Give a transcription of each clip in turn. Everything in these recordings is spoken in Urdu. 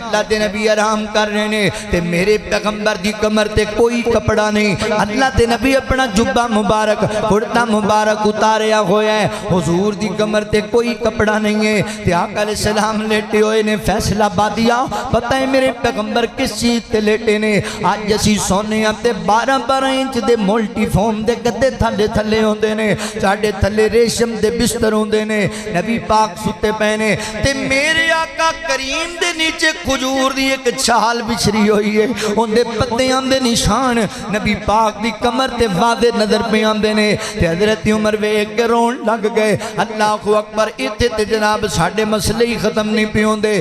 اللہ دے نبی آرام کر رہے نے تے میرے پیغمبر دی کمر تے کوئی کپڑا نہیں اللہ دے نبی اپنا جبہ مبارک کرتا مبارک اتاریا ہویا ہے حضور دی کمر تے کوئی کپڑا نہیں ہے تے آقا علیہ السلام لیٹے ہوئے نے فیصلہ بادیا پتہ ہے میرے پیغمبر کس چیز تے لیٹے نے آج اسی سونے تے 12 انچ دے مولٹی فوم دے گدے تھلے تھلے ہوندے نے ساڑھے تھلے ریشم دے بستر ہوندے نے نبی پاک ستے پہنے تے میرے آقا کریم دے نیچے کھجور دی ایک چھال بچھری ہوئی ہے ان دے پتے آندے نشان نبی پاک دی کمر تے واضح نظر پہ آندے نے تے حضرت عمر ویکھ کے رون لگ گئے اللہ اکبر ایتھے تے جناب ساڑھے مسئلے ہی ختم نہیں پہ ہوندے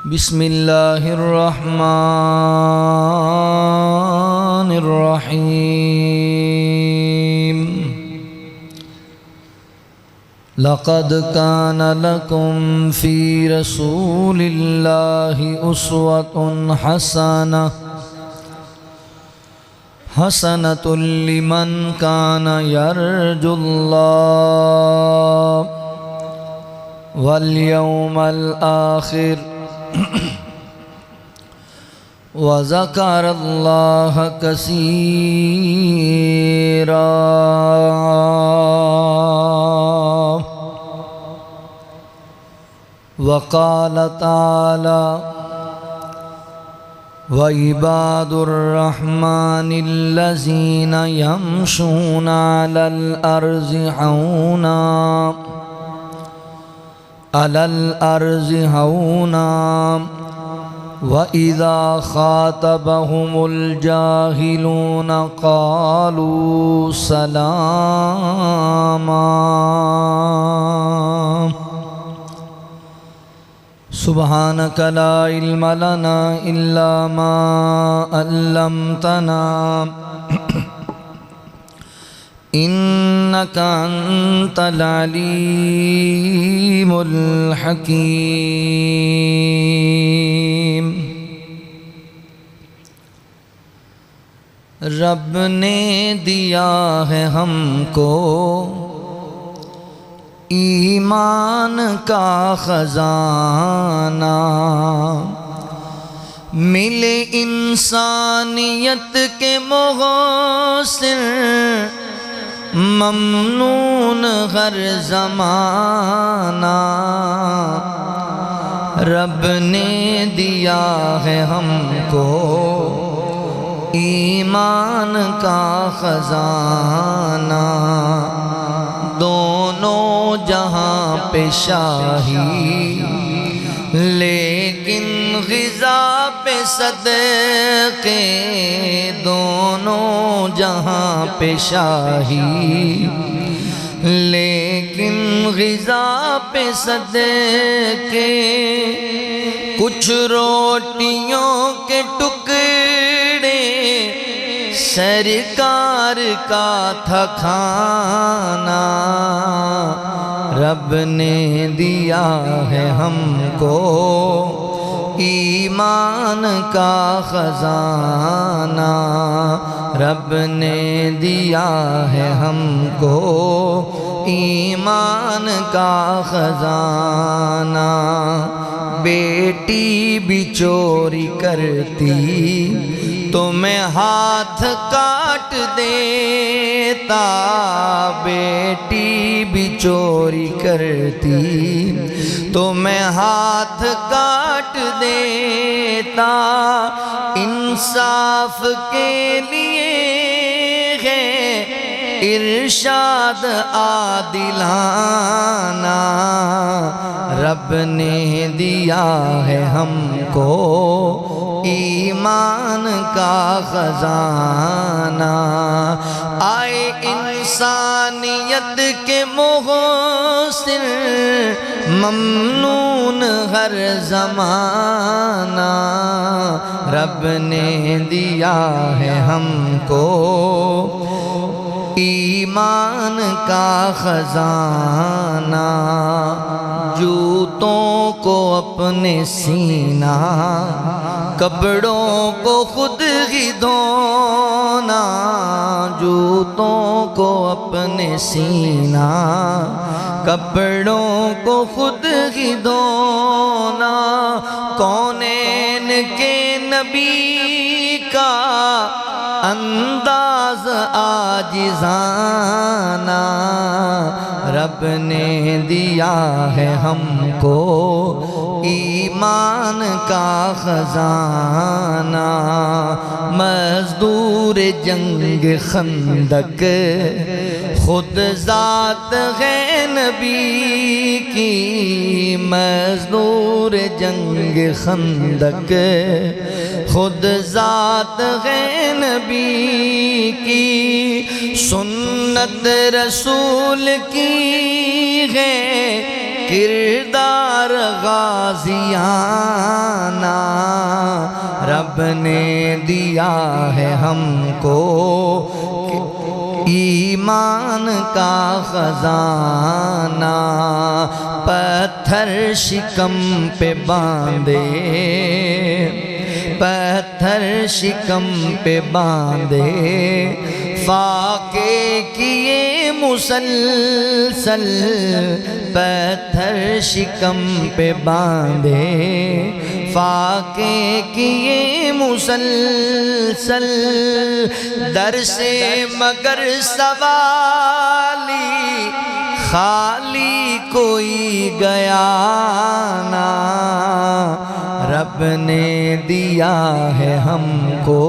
بسم اللہ الرحمن الرحیم لقد كان لكم في رسول الله أسوة حسنة لمن كان يرجو الله واليوم الآخر وذكر الله كثيرا وقال تعالى وعباد الرحمن الذين يمشون على الأرض هونا وإذا خاطبهم الجاهلون قالوا سلاما سبحانك لا علم لنا إلا ما علمتنا إنك أنت العليم الحكيم رب نے دیا ہے ہم کو ایمان کا خزانہ ملے انسانیت کے مغوثر ممنون ہر زمانہ رب نے دیا ہے ہم کو ایمان کا خزانہ دونوں جہاں پہ شاہی لیکن غذا پہ صدقے دونوں جہاں پہ شاہی لیکن غذا پہ صدقے کچھ روٹیوں کے ٹکڑے سرکار کا تھا کھانا رب نے دیا ہے ہم کو ایمان کا خزانہ رب نے دیا ہے ہم کو ایمان کا خزانہ بیٹی بھی چوری کرتی تو میں ہاتھ کاٹ دیتا بیٹی بھی چوری کرتی تو میں ہاتھ کاٹ دیتا انصاف کے لیے ہے ارشاد عادلانہ رب نے دیا ہے ہم کو ایمان کا خزانہ آئے انسانیت کے محسن ممنون ہر زمانہ رب نے دیا ہے ہم کو ایمان کا خزانہ جوتوں کو اپنے سینہ کپڑوں کو خود ہی دھونا، جوتوں کو اپنے سینا، کپڑوں کو خود ہی دھونا، کونین کے نبی کا انداز عاجزانہ، رب نے دیا ہے ہم کو ایمان کا خزانہ، مزدور جنگ خندق خود ذات ہے نبی کی، مزدور جنگ خندق خود ذات ہے نبی کی، سنت رسول کی ہے کردار غازیانہ، رب نے دیا ہے ہم کو ایمان کا خزانہ، پتھر شکم پہ باندھے، پتھر شکم پہ باندھے، فاقے کیے مسلسل، پتھر شکم پہ باندھے، فاقے کیے مسلسل، در سے مگر سوالی خالی کوئی گیا نہ، رب نے دیا ہے ہم کو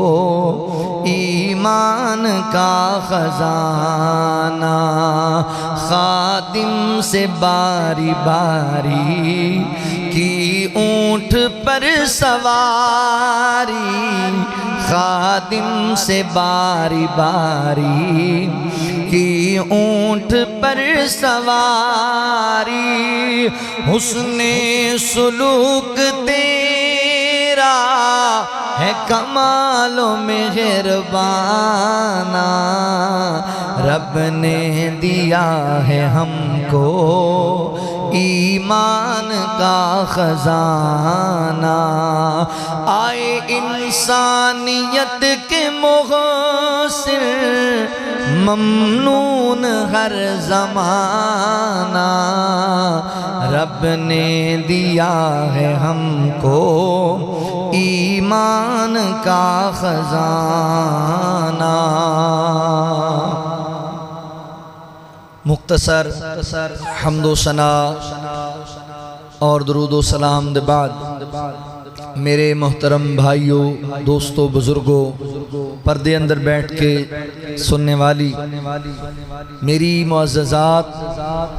ایمان کا خزانہ، خادم سے باری باری کی اونٹ پر سواری، خادم سے باری باری کی اونٹ پر سواری، حسن سلوک تیرا ہے کمال و مہربانہ، رب نے دیا ہے ہم کو ایمان کا خزانہ، آئے انسانیت کے محسن ممنون ہر زمانہ، رب نے دیا ہے ہم کو ایمان کا خزانہ۔ مختصر حمد و ثنا اور درود و سلام دے بعد میرے محترم بھائیوں، دوستوں، بزرگوں، پردے اندر بیٹھ کے سننے والی میری معززات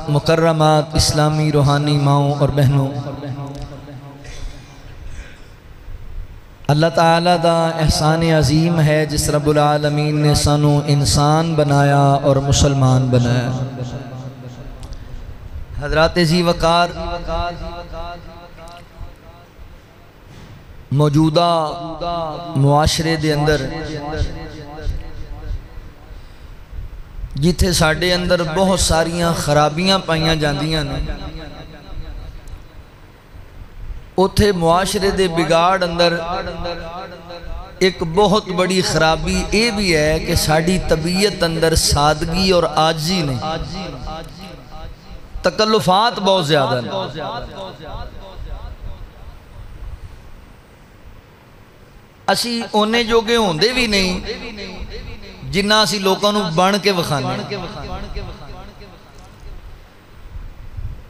مکرمات اسلامی روحانی ماؤں اور بہنوں، اللہ تعالیٰ دا احسان عظیم ہے جس رب العالمین نے سانو انسان بنایا اور مسلمان بنایا۔ حضرات ذی وقار، موجودہ معاشرے دے اندر جتھے ساڈے اندر بہت ساریاں خرابیاں پائیاں جاندیاں نے، اتھے معاشرے دے بگاڑ اندر ایک بہت بڑی خرابی اے بھی ہے کہ ساڑی طبیعت اندر سادگی اور عاجزی نہیں، تکلفات بہت زیادہ ہیں۔ اسی اونے جوگے ہوندے بھی نہیں جنہ اسی لوگوں نو بن کے وکھانے،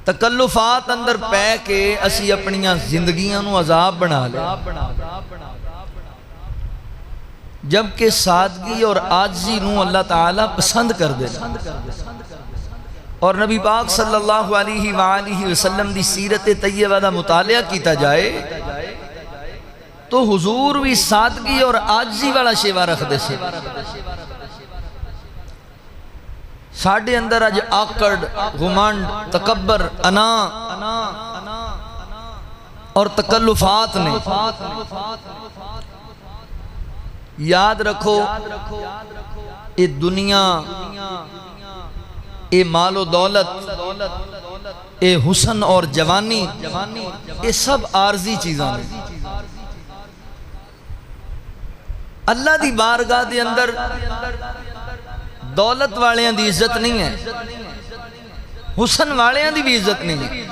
تکلفات اندر پہ کے اسی اپنیاں زندگیاں نو عذاب بنا لے، جبکہ سادگی اور عاجزی نو اللہ تعالیٰ پسند کر دے، اور نبی پاک صلی اللہ علیہ وآلہ وسلم دی سیرت طیبہ دا مطالعہ کیتا جائے تو حضور بھی سادگی اور عاجزی والا شیوا رکھ دے سے۔ ساڑھے اندر اج آکڑ، غمانڈ، تکبر، انا اور تکلفات نے۔ یاد رکھو اے دنیا، اے مال و دولت، اے حسن اور جوانی، اے سب عارضی چیزاں نے۔ اللہ دی بارگاہ دے اندر دولت والیاں دی عزت نہیں ہے، حسن والیاں دی بھی عزت نہیں ہے۔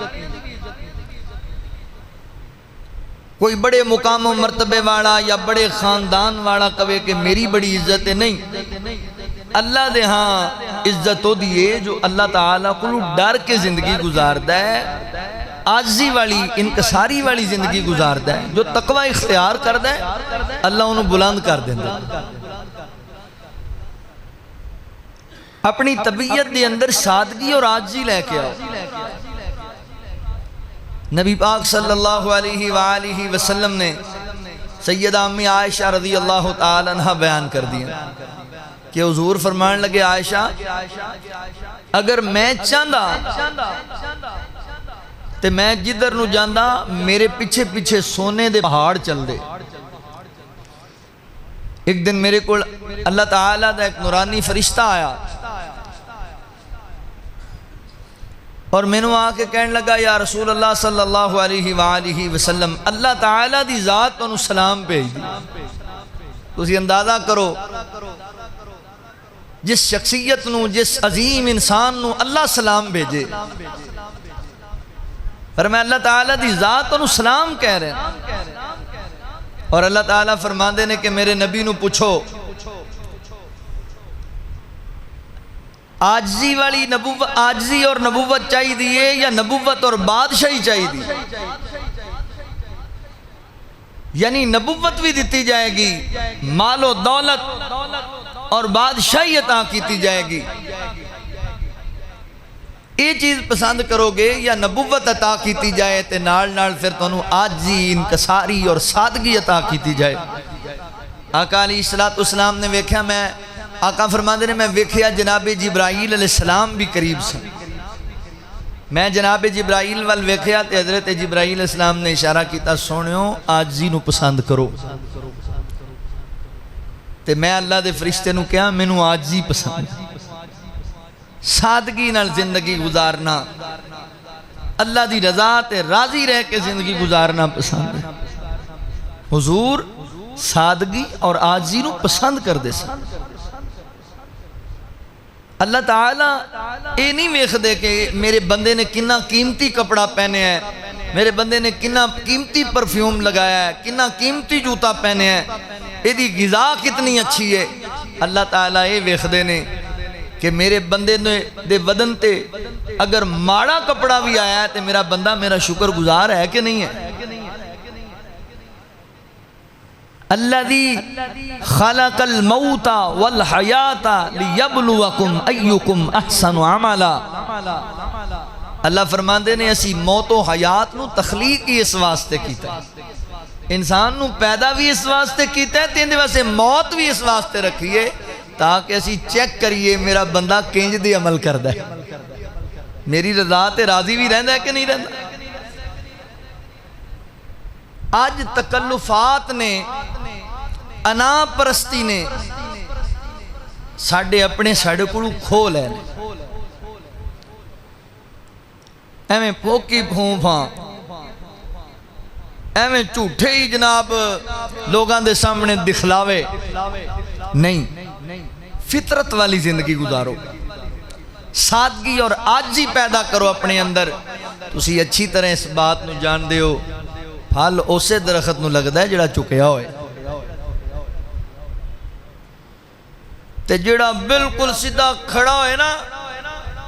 کوئی بڑے مقام و مرتبے والا یا بڑے خاندان والا کہے کہ میری بڑی عزت ہے، نہیں۔ اللہ دے ہاں عزت ہو دیئے جو اللہ تعالیٰ کو ڈر کے زندگی گزاردہ ہے، عاجزی والی انکساری والی زندگی گزاردہ ہے، جو تقوی اختیار کردہ ہے اللہ انہوں بلند کر دیندہ۔ اپنی طبیعت دے اندر سادگی اور عاجزی لے کے آؤ۔ نبی پاک صلی اللہ علیہ وآلہ وسلم نے سیدہ امی عائشہ رضی اللہ تعالیٰ عنہ بیان کر دیا کہ حضور فرمان لگے عائشہ اگر میں چاہتا تے میں جدر نو جاندہ میرے پیچھے پیچھے سونے دے پہاڑ چل دے۔ ایک دن میرے کو اللہ تعالیٰ دا ایک نورانی فرشتہ آیا اور میں نے آ کے کہنے لگا یا رسول اللہ صلی اللہ علیہ وآلہ وسلم اللہ تعالیٰ دی ذات انہوں سلام بھیج دی۔ تو اسی اندازہ کرو جس شخصیت نو جس عظیم انسان نو اللہ سلام بھیجے، فرمایا اللہ تعالیٰ دی ذات انہوں سلام کہہ رہے ہیں، اور اللہ تعالیٰ فرماندے نے کہ میرے نبی نو پوچھو عاجزی والی نبوت، عاجزی اور نبوت چاہی دیئے یا نبوت اور بادشاہی چاہی دی؟ یعنی نبوت بھی دیتی جائے گی، مال و دولت اور بادشاہی عطا کیتی جائے گی، یہ چیز پسند کرو گے یا نبوت عطا کیتی جائے تے نال نال پھر تانوں عاجزی انکساری اور سادگی عطا کیتی جائے؟ آقا علیہ السلام نے ویکھیا، میں آقا فرماندے نے میں ویکھیا جناب جبرائیل علیہ السلام بھی قریب سے، میں جناب جبرائیل وال ویکھیا تے حضرت جبرائیل علیہ السلام نے اشارہ کیتا سونیوں عاجزی نو پسند کرو، تے میں اللہ دے فرشتے نو کہا مینوں عاجزی پسند، سادگی نال زندگی گزارنا، اللہ دی رضا تے راضی رہ کے زندگی گزارنا پسند ہے۔ حضور سادگی اور عاجزی نو پسند کر دے سن۔ اللہ تعالیٰ اے نہیں ویکھ دے کہ میرے بندے نے کنا قیمتی کپڑا پہنے ہے، میرے بندے نے کنا قیمتی پرفیوم لگایا ہے، کنا قیمتی جوتا پہنے ہے، ایدی غذا کتنی اچھی ہے۔ اللہ تعالیٰ اے ویکھ دے نے کہ میرے بندے دے بدن تے اگر ماڑا کپڑا بھی آیا ہے تے میرا بندہ میرا شکر گزار ہے کہ نہیں ہے۔ الذی خلق الموت والحیات لیبلوکم ایکم احسن عملا، اللہ فرماندے نے اسی موت و حیات نو تخلیق ہی اس واسطے کیتا ہے، انسان نو پیدا بھی اس واسطے کیتا ہے، تین دے واسطے موت بھی اس واسطے رکھیے تاکہ اسی چیک کریے میرا بندہ کنج دے عمل کردہ ہے، میری رضا تے راضی بھی رہندہ ہے کہ نہیں رہندہ۔ آج تکلفات نے، انا پرستی نے ساڑھے اپنے ساڑھے کڑو کھول ہے، ایمیں پھوکی پھونفاں، ایمیں جھوٹے ہی جناب لوگاں دے سامنے دکھلاوے نہیں، فطرت والی زندگی گزارو، سادگی اور عاجزی پیدا کرو اپنے اندر۔ تسی اچھی طرح اس بات نو جان دے ہو پھل اسے درخت نو لگدا ہے جڑا چکیا ہوئے، تے جڑا بالکل سیدھا کھڑا ہوئے نا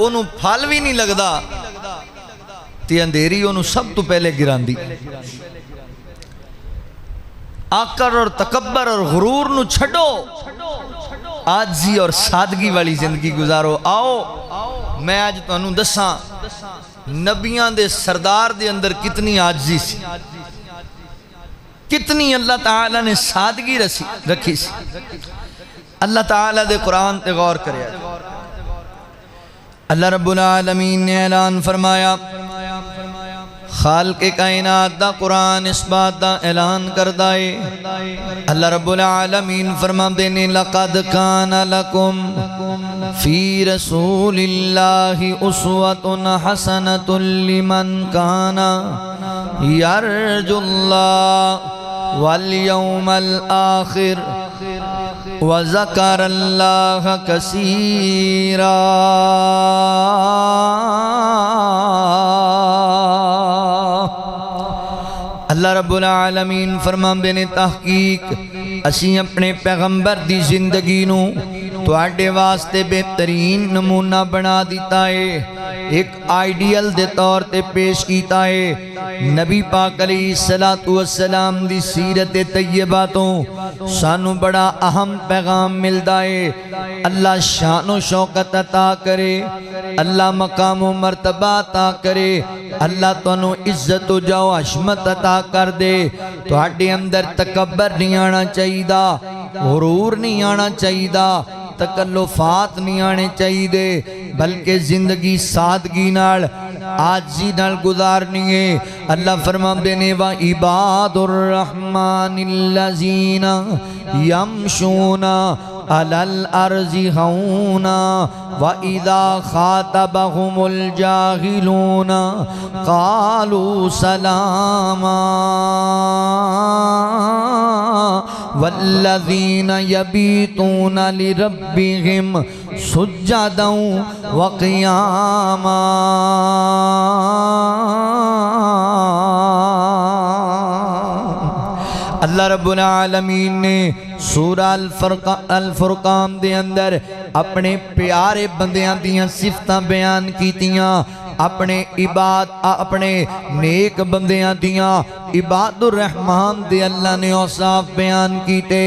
انہوں پھل بھی نہیں لگدا، تے اندھیری انہوں سب تو پہلے گران دی۔ آکر اور تکبر اور غرور نو چھڑو، عاجزی اور سادگی والی زندگی گزارو۔ آؤ میں آج تو انہوں دساں نبیان دے سردار دے اندر کتنی عاجزی سی، کتنی اللہ تعالیٰ نے سادگی رکھی سی۔ اللہ تعالیٰ دے قرآن تے غور کرے، اللہ رب العالمین نے اعلان فرمایا، خالق کائنات دا قرآن اس بات دا اعلان کردائے، اللہ رب العالمین فرما دینے لَقَدْ كَانَ لَكُمْ فِي رَسُولِ اللَّهِ أُسْوَةٌ حَسَنَةٌ لِمَنْ كَانَ يَرْجُو اللَّهَ وَالْيَوْمَ الْآخِرِ وذکر اللہ کثیرا۔ اللہ رب العالمین فرماندے نے تحقیق اسی اپنے پیغمبر دی زندگی نو تواڈے واسطے بہترین نمونہ بنا دیتا ہے، ایک آئیڈیل دے طور تے پیش کیتا ہے۔ نبی پاک علیہ السلام دی سیرت طیبہ تو سانو بڑا اہم پیغام ملدا ہے۔ اللہ شان و شوکت عطا کرے، اللہ مقام و مرتبہ عطا کرے، اللہ تانوں عزت و جاہ و عظمت عطا کر دے۔ تواڈے اندر تکبر نہیں آنا چاہیدا، غرور نہیں آنا چاہیدا، تکلفات نہیں آنے چاہیے، بلکہ زندگی سادگی نال عاجزی نال گزارنی ہے۔ اللہ فرماندے نے وَعِبَادُ الرَّحْمَنِ الَّذِينَ يَمْشُونَ عَلَى الْأَرْضِ هَوْنًا وَإِذَا خَاطَبَهُمُ الْجَاهِلُونَ قَالُوا سَلَامًا وَالَّذِينَ يَبِيتُونَ لِرَبِّهِمْ سُجَّدًا وَقِيَامًا۔ اللہ رب العالمین نے سورہ الفرقان دے اندر اپنے پیارے بندیاں دیاں صفتاں بیان کیتیاں، اپنے اپنے نیک بندیاں دیاں عباد الرحمن دے اللہ نے اوصاف بیان کیتے۔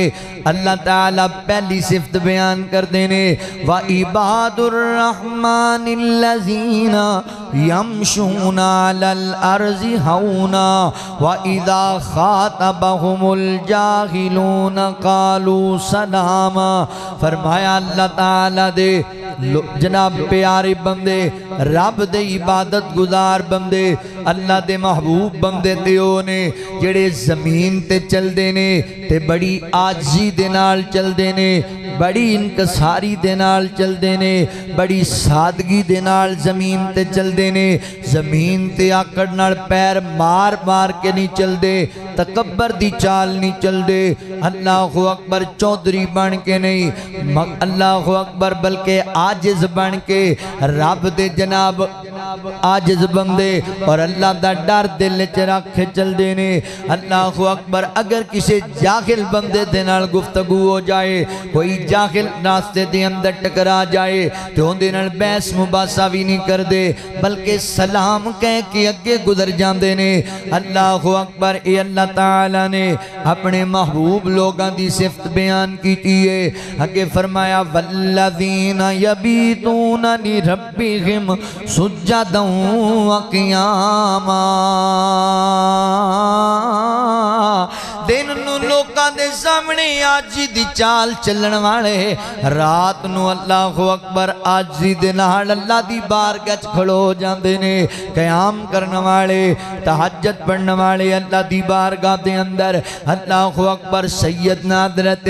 اللہ تعالیٰ پہلی صفت بیان کر دینے وَعِبَادُ الرَّحْمَنِ الَّذِينَ يَمْشُونَ عَلَى الْأَرْضِ هَوْنًا وَإِذَا خَاطَبَهُمُ الْجَاهِلُونَ قَالُوا سَلَامًا۔ فرمایا اللہ تعالیٰ دے جناب پیارے بندے، رب دے عبادت گزار بندے، اللہ دے محبوب بندے تے اونے جڑے زمین تے چل دینے تے بڑی عاجزی دے نال چل دینے، بڑی انکساری دے نال چل دینے، بڑی سادگی دے نال زمین تے چل دینے، زمین تے آکڑ نال پیر مار مار کے نہیں چل دے، تکبر دی چال نہیں چل دے، اللہ اکبر چودھری بن کے نہیں، اللہ اکبر بلکہ عاجز بن کے رب دے جناب عاجز بندے اور اللہ دا ڈر دل چ رکھ چل دینے۔ اللہ اکبر اگر کسی جاہل بندے دے نال گفتگو ہو جائے، کوئی جاہل راستے دے اندر ٹکرا جائے تو ان دے نال بحث مباحثہ بھی نہیں کر دے، بلکہ سلام کہہ کے اگے گزر جاندے نے۔ اللہ اکبر اے اللہ تعالیٰ نے اپنے محبوب لوگاں دی صفت بیان کیتی ہے، اگے فرمایا والذین یبیتون لربہم سجدا وقیاما۔ دن نو لوکاں دے سامنے آجی دی چال چلن والے، رات نو اللہ اکبر آجی دے نال اللہ دی بارگاہ وچ کھڑو جاندے نے، قیام کرن والے، تہجد پڑھن والے اللہ دی بارگاہ دے اندر۔ اللہ اکبر سیدنا حضرت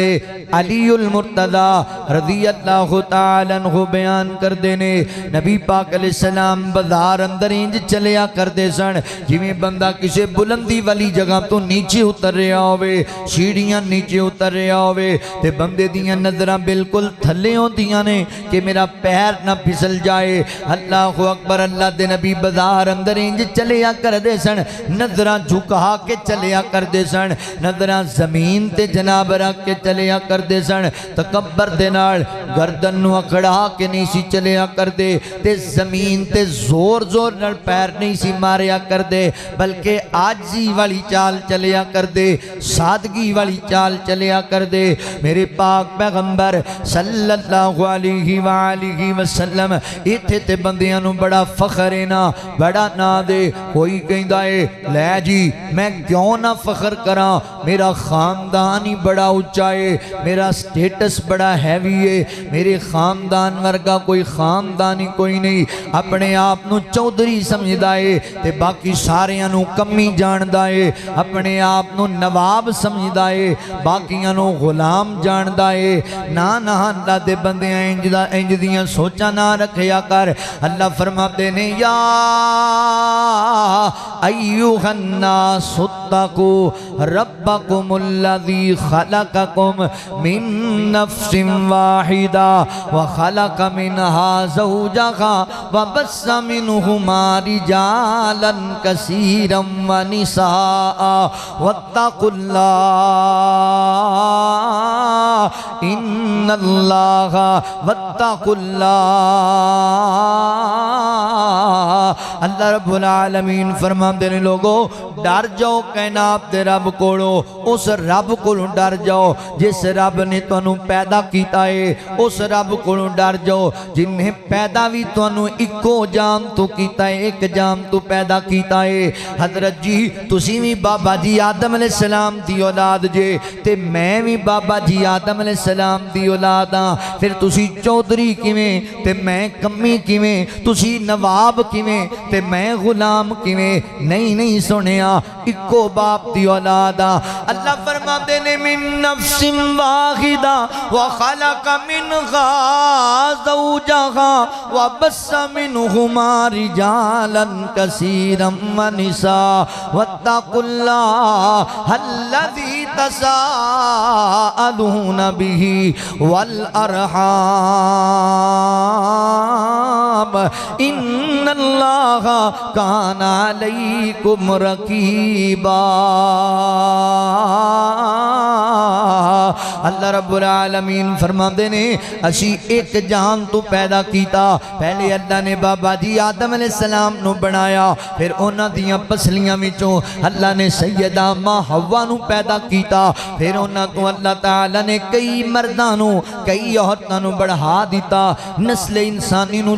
علی المرتضی رضی اللہ تعالیٰ عنہ بیان کر دینے، نبی پاک علیہ السلام بازار اندر انج چلیا کر دے سن جویں بندہ کسی بلندی والی جگہ تو نیچے اتر رہا ہوئے، سیڑھیاں نیچے اتر رہا ہوئے تے بندے دیاں نظراں بالکل تھلے ہوندیاں نے کہ میرا پیر نہ پھسل جائے۔ اللہ اکبر اللہ دے نبی بازار اندر انج چلیا کر دے سن، نظراں جھکا کے چلیا کر دے سن، نظراں زمین تے جناب رکھ کے چلیا کر دے سن، تکبر دے نال گردن نو اکھڑا کے نہیں سی چلیا کر دے تے زمین تے زور زور نال پیر نہیں سی ماریا کر دے، بلکہ عاجزی والی چال چلیا کر دے، سادگی والی چال چلیا کر دے۔ میرے پاک پیغمبر صلی اللہ علیہ وآلہ وسلم ایتھے تے بندیاں نو بڑا فخر ہے نا، بڑا نا دے، کوئی کہندا ہے لے جی میں کیوں نہ فخر کراں، میرا خاندان ہی بڑا اونچا ہے، میرا سٹیٹس بڑا ہیوی ہے، میرے خاندان ورگا کوئی خاندان ہی کوئی نہیں، اپنے آپ نو چودھری سمجھدا ہے تے باقی ساریاں نو کمی جاندا ہے، اپنے آپ نو نواب سمجھدا سمجھدا ہے باقیاں نو غلام جاندا ہے نا نا اللہ دے بندے انج دیاں سوچاں نہ رکھیا کر اللہ فرماتے نے یا ایھا الناس اتقوا ربکم الذی خلقکم من نفس واحدہ وخلق منها زوجها وبث منهما رجالا كثيرا ونساء واتقوا الله ان الله واتقوا الله اللہ رب العالمین فرماتے ہیں لوگو ڈر جاؤ کائنات دے رب کولو اس رب کولو ڈر جاؤ جس رب نے تانوں پیدا کیتا ہے اس رب کولو ڈر جاؤ جن نے پیدا بھی تانوں اکو جان تو کیتا ہے ایک جان تو پیدا کیتا ہے حضرت جی تسی بھی بابا جی آدم علیہ السلام دی اولاد جے تے میں بھی بابا جی آدم علیہ السلام دی اولاد ہاں پھر تسی چودھری کیویں تے میں کمی کیویں تسی نواب کیویں تے میں غلام کیویں نہیں سنیا اکو باپ دی اولاد ہاں اللہ فرماتے نے من نفس واحدہ وخلق منها زوجها وبث منهما رجالا كثيرا ونساء واتقوا الله الذي تساءلون به والأرحام ان الله كان عليكم رقيبا اللہ رب العالمین فرماتے نے اسی ایک جان تو پیدا کیتا پہلے اللہ نے بابا جی آدم علیہ السلام نو بنایا پھر انہاں دیاں پسلیاں وچوں اللہ نے سیدہ ماں حوا نو پیدا کیتا پھر انہاں کو اللہ تعالی نے کئی مرداں نو کئی عورتاں نو بڑھا دیتا نسل انسانی نو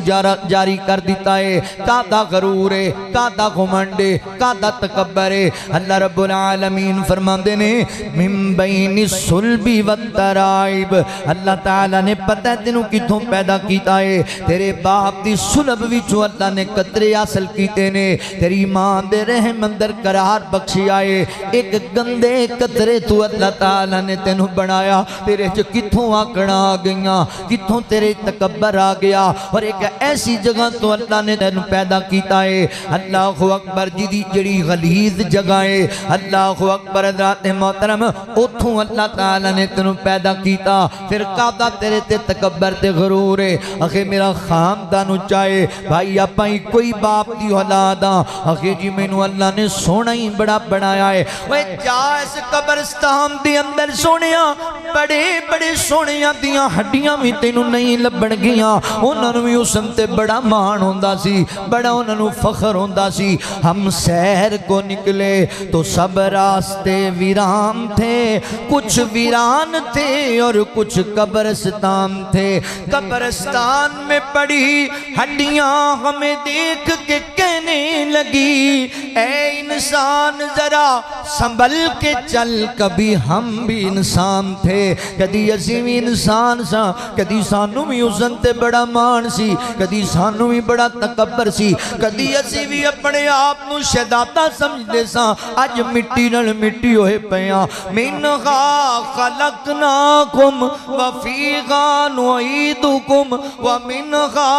جاری کر دیتا ہے کادا غرور ہے کادا گھمنڈ ہے کادا تکبر ہے اللہ رب العالمین فرماندے نے من بین الصلب والترائب اللہ تعالی نے پتہ تینوں کتھوں پیدا کیتا ہے تیرے باپ دی صلب وچوں اللہ نے قطرے حاصل کیتے نے تیری ماں دے رحم اندر قرار بخشی آئے ایک گندے قطرے تو اللہ تعالی نے تینوں بنایا تیرے جو کتھوں آکڑا آ گئیاں کتھوں تیرے تکبر آ گیا اور ایک ایسی جگہ تو اللہ نے تینوں پیدا کیتا ہے اللہ اکبر جڑی غلیظ جگہ ہے اللہ اکبر حضرات محترم اتھوں اللہ تعالی نے تینوں پیدا کیتا پھر کعبہ تیرے تے تکبر تے غرور ہے اخی میرا خاندانو چاہے بھائی اپائی کوئی باپ دی اولاد اخی جی میں نو اللہ نے سونا ہی بڑا بنایا ہے وہ جا اس قبرستان دی اندر سونیا بڑے بڑے سونیاں دیاں ہڈیاں بھی تینوں نہیں لبن گیاں انہوں نے بھی اسم تے بڑا مان ہوندہ سی بڑا انہوں نے فخر ہوندہ سی ہم سیر کو نکلے تو سب راستے ویران تھے کچھ ویران تھے اور کچھ قبرستان تھے قبرستان میں پڑی ہڈیاں ہمیں دیکھ کے کہنے لگی اے انسان ذرا سنبھل کے چل کبھی ہم بھی انسان تھے کدی اسی بھی انسان سا کدی سانو بھی حسن تے بڑا مان سی کدی سانو بھی بڑا تکبر سی کدی اسی بھی اپنے آپ نو شہداتا سمجھتے سا اج مٹی نل مٹی ہوئے پیاں منہا خلقناکم وفیہا نعیدکم ومنہا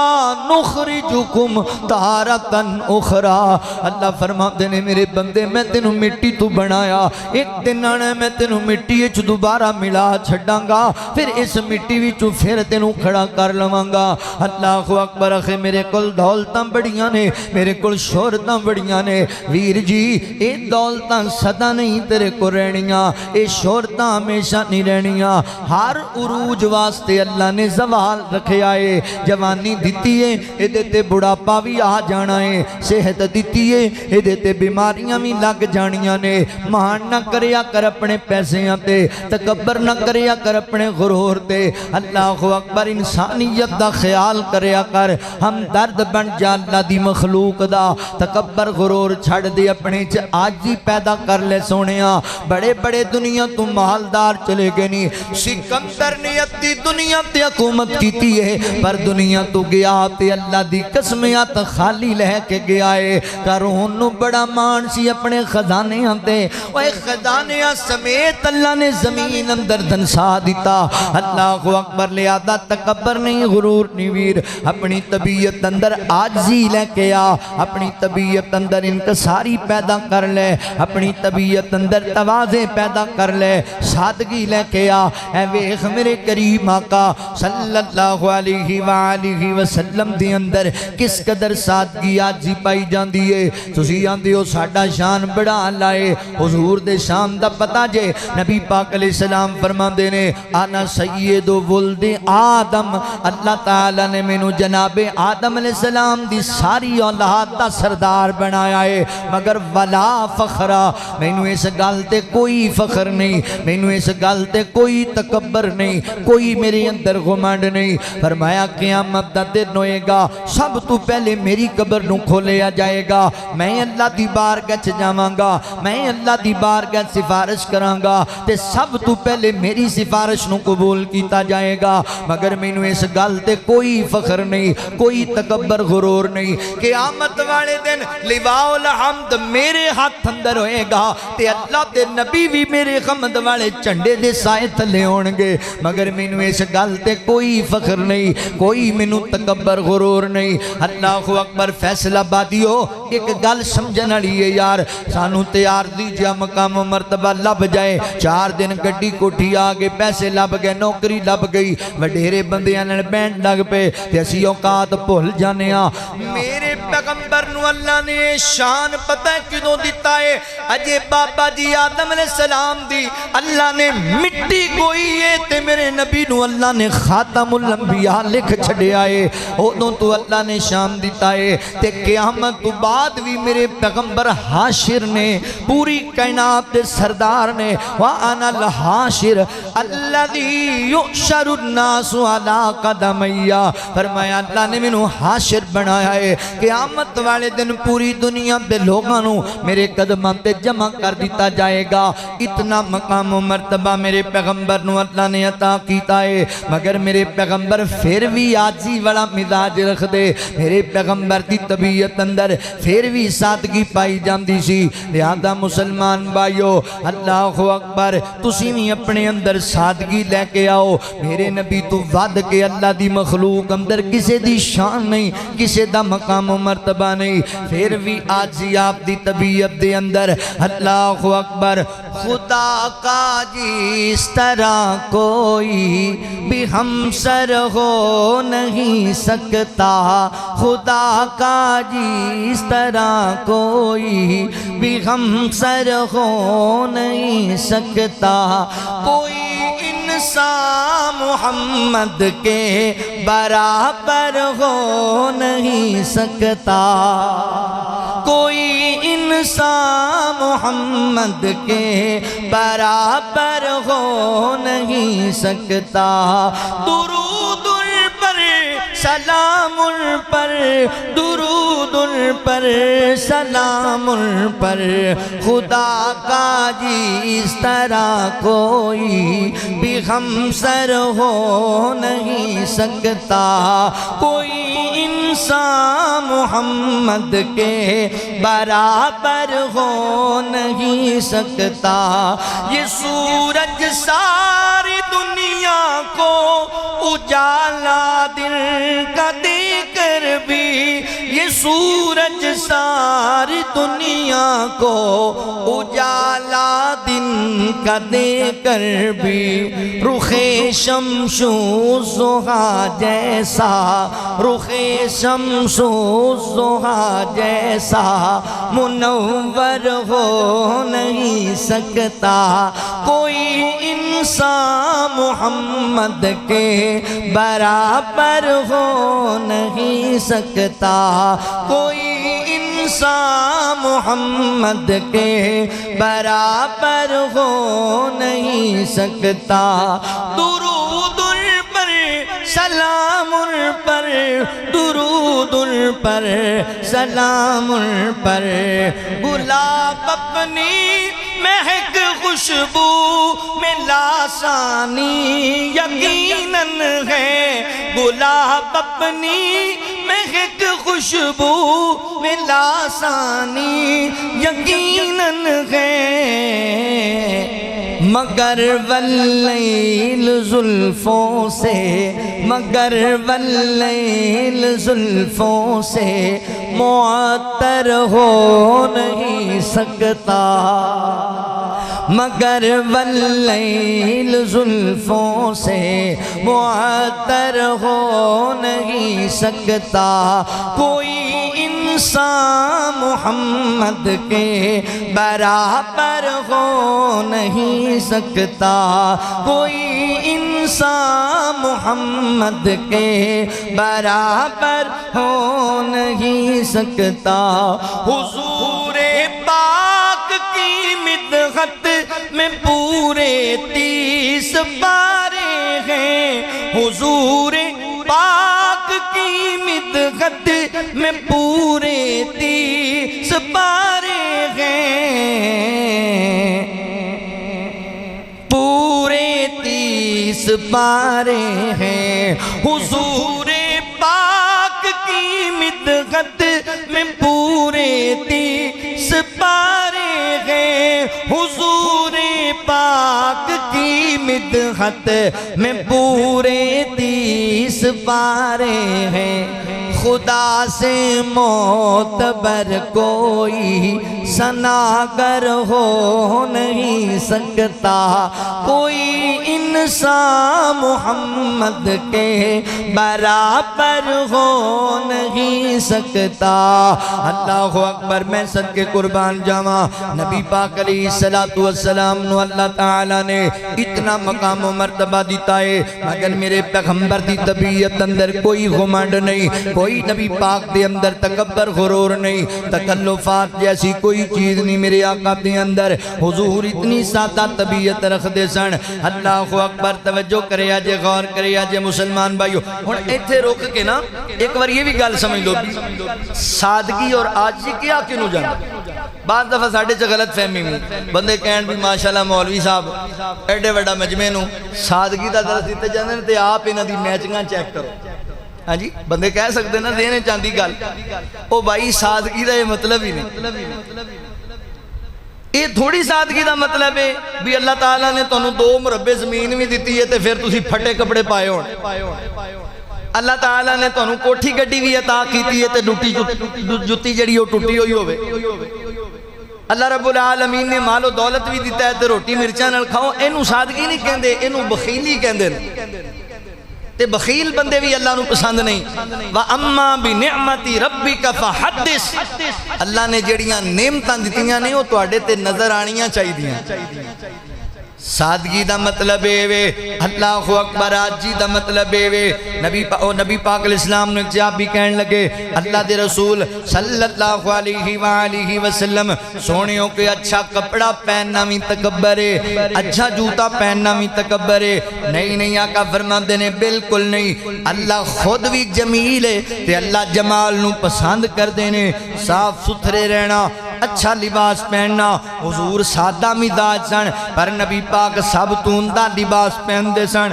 نخرجکم تارتن اخرى اللہ فرماتے نے میرے بندے میں تینوں مٹی تو بنایا ایک دن آنے میں تینوں مٹی اچھ دوبارہ ملا چھڑاں گا پھر اس مٹی وچوں پھر تینوں کھڑا کر لواں گا اللہ اکبر اخی میرے کل دولتاں بڑیاں نے میرے کل شہرتاں بڑیاں نے ویر جی اے دولتاں صدا نہیں تیرے کو رہنیاں اے شہرتاں ہمیشہ نہیں رہنیاں ہر عروج واسطے اللہ نے زوال رکھے آئے جوانی دیتی ہے اے دیتے بڑھاپا بھی آ جانا ہے صحت دیتی ہے اے دیتے بیماریاں بھی لگ جانیاں نے مان نہ کریا کر اپنے پیسیاں تے تکبر نہ کریا کر اپنے غرور تے اللہ اکبر انسانیت دا خیال کریا کر ہم درد بن جا اللہ دی مخلوق دا تکبر غرور چھڑ دے اپنے آج ہی پیدا کر لے سونیاں بڑے بڑے دنیا تو مالدار چلے گئے ہوئے نہیں سکندر نے ادھی دنیا تے حکومت کیتی ہے پر دنیا تو گیا تے اللہ دی قسمیات خالی لے کے گیا ہے قارون نو بڑا مان سی اپنے خزانے آتے وہ خزانے سمیت اللہ نے زمین اندر دنسا دیتا اللہ اکبر لہذا تکبر نہیں غرور نہیں ویر اپنی طبیعت اندر عاجزی لے کے آ اپنی طبیعت اندر انکساری پیدا کر لے اپنی طبیعت اندر تواضع پیدا کر لے سادگی لے کے آ اے ویخ میرے کریم آقا صلی اللہ علیہ وآلہ وسلم دی اندر کس قدر سادگی عاجزی پائی جان دیئے تسی آن دیو ساڑھا شان بڑا لائے حضور دے شان دا پتا جے نبی پاک علیہ السلام فرمان دینے آنا سید ولد آدم اللہ تعالیٰ نے مینو جناب آدم علیہ السلام دی ساری اولاد دا سردار بنایا ہے مگر ولا فخرہ مینو اس گالتے کوئی فخر نہیں مینو اس گالتے کوئی تکبر نہیں کوئی میرے اندر غمانڈ نہیں فرمایا قیامت دا دن ہوئے گا سب تو پہلے میری قبر نو کھولیا جائے گا میں اللہ دی بارگاہ چ جاواں گا میں اللہ دی بارگاہ سفارش کراں گا تے سب تو پہلے میری سفارش نو قبول کیتا جائے گا مگر مینو اس گل تے کوئی فخر نہیں کوئی تکبر غرور نہیں قیامت والے دن لواء الحمد میرے ہاتھ اندر ہوئے گا تے اللہ تے نبی بھی میرے حمد والے چنڈے دے سائے تھلے ہونگے مگر مینو اس گل تے کوئی فخر نہیں کوئی مینو تکبر غرور نہیں اللہ اکبر فیصلہ بادیو ایک گل سمجھن والی ہے یار سانو تیار دیجیا مقام و مرتبہ لب جائے 4 دن گڈی کوٹھی آگے پیسے لب گئے نوکری لب گئی وڈیرے بندیاں نے بینڈ لگ پہ تے اسی اوقات بھول جانے ہاں میرے پیغمبر نو اللہ نے شان پتہ کیوں دیتا ہے اجے بابا جی آدم علیہ السلام دی اللہ نے مٹی کوئی ہے تے میرے نبی نو اللہ نے خاتم الانبیاء لکھ چھڑے آئے ادوں تو اللہ نے شان دیتا ہے تے قیامت تو بعد بھی میرے پیغمبر حاشر نے پوری کائنات دے سردار نے وَأَنَا الْحَاشِرُ الَّذِي يُحْشَرُ النَّاسُ عَلَىٰ قَدَمَيَّ فرمایا اللہ نے منو حاشر بنایا ہے قیامت والے دن پوری دنیا دے لوگانوں میرے قدمان تے جمع کر دیتا جائے گا اتنا مقام و مرتبہ میرے پیغمبر نو اللہ نے عطا کیتا ہے مگر میرے پیغمبر پھر بھی عاجزی والا مزاج رکھ دے میرے پیغمبر دی طبیعت اندر پھر بھی سادگی پائی جاندی سی لہذا مسلمان بھائیو اللہ اکبر تسی بھی اپنے اندر سادگی لے کے آؤ میرے نبی تو ود کے اللہ دی مخلوق اندر کسے دی شان نہیں کسے دا مقام و مرتبہ نہیں پھر بھی عاجزی آپ دی طبیعت دے اندر اللہ اکبر خدا کا جس طرح کوئی بھی ہمسر ہو نہیں سکتا خدا کا جس طرح کوئی بھی ہمسر ہو نہیں سکتا کوئی انسان محمد کے برابر ہو نہیں سکتا کوئی انسان محمد کے برابر ہو نہیں سکتا درود پر سلام پر درود پر سلام پر خدا کا جس طرح کوئی بھی ہمسر ہو نہیں سکتا کوئی انسان محمد کے برابر ہو نہیں سکتا یہ سورج ساری دنیا کو اجالا دل کا دے کر بھی یہ سورج ساری دنیا کو اجالا دن کا دے کر بھی رخ شمس و ضحیٰ جیسا رخ شمس و ضحیٰ جیسا منور ہو نہیں سکتا کوئی انسان محمد کے برابر ہو نہیں سکتا کوئی انسان محمد کے برابر ہو نہیں سکتا درود پر سلام پر درود پر سلام پر گلاب اپنی مہک خوشبو میں لاسانی یقیناً ہے، گلاب اپنی مہک خوشبو میں لاسانی یقیناً ہے، مگر واللیل زلفوں سے، مگر واللیل زلفوں سے معطر ہو نہیں سکتا، مگر واللیل زلفوں سے معطر ہو نہیں سکتا، کوئی انسان محمد کے برابر ہو نہیں سکتا، کوئی انسان محمد کے برابر ہو نہیں سکتا، حضور پاک کی مدحت میں پورے 30 پارے ہیں، حضور پاک کی مدحت میں پورے 30 پارے ہیں، پورے 30 پارے ہیں، حضور پاک کی مدحت میں پورے 30 پارے ہیں، حضور پاک کی مدحت میں پورے 30 پارے ہیں، خدا سے معتبر کوئی ثناگر ہو نہیں سکتا، کوئی انسان محمد کے برابر ہو نہیں سکتا۔ اللہ اکبر، میں صدقے قربان جاواں، نبی پاک علیہ السلام نو اللہ تعالیٰ نے اتنا مقام و مرتبہ دیتا ہے، مگر میرے پیغمبر دی طبیعت اندر کوئی غمنڈ نہیں، کوئی نبی پاک دے اندر تکبر غرور نہیں، تکلفات جیسی کوئی چیز نہیں میرے آقا دے اندر، حضور اتنی سادہ طبیعت رکھ دے سن۔ اللہ اکبر، توجہ کرے آجے، غور کرے آجے مسلمان بھائیو، اور ایتھے روک کے نا ایک بار یہ بھی گل سمجھ لو، سادگی اور آجزی کیا کنوں جانا؟ بعض دفعہ ساڑھے سے غلط فہمی میں بندے کہن بھی ماشاءاللہ مولوی صاحب ایڈے وڈا مجمع نوں سادگی دا درس دیتے جاندے تے آپ انہاں دی میچنگاں چیک کرو۔ ہاں جی، بندے کہہ سکتے نا دینے چاندی گل، او بھائی سادگی دا یہ مطلب ہی نہیں، یہ تھوڑی سادگی دا مطلب ہے بھی اللہ تعالیٰ نے تانوں 2 مربع زمین بھی دیتی ہے تے پھر تسی پھٹے کپڑے پائے ہون، اللہ تعالیٰ نے تانوں کوٹھی گڈی بھی عطا کیتی ہے تے جُتی جڑی وہ ٹوٹی ہوئی ہوئے، اللہ رب العالمین نے مال و دولت بھی دیتا ہے تے روٹی مرچاں نال کھاؤ، اینوں سادگی نہیں کہندے، اینوں بخیلی کہندے تے بخیل بندے بھی اللہ نو پسند نہیں۔ وَأَمَّا بِنِعْمَتِ رَبِّكَ فَحَدِّث، اللہ نے جڑیاں نعمتاں دتیاں نے وہ تواڈے تے نظر آنیاں چاہیدیاں۔ سادگی دا مطلب ہے وے، اللہ اکبر، آجی دا مطلب ہے وے، نبی پاک علیہ السلام نے جاب بھی کہنے لگے، اللہ دے رسول صلی اللہ علیہ وآلہ وسلم سونیوں کے اچھا کپڑا پہننا بھی تکبر ہے، اچھا جوتا پہننا بھی تکبر ہے، نہیں آقا فرماندے نے بالکل نہیں، اللہ خود بھی جمیل ہے تے اللہ جمال نو پسند کر دینے، صاف ستھرے رہنا، اچھا لباس پہننا، حضور سادہ مزاج سن پر نبی پاک سب توندہ لباس پہن دے سن،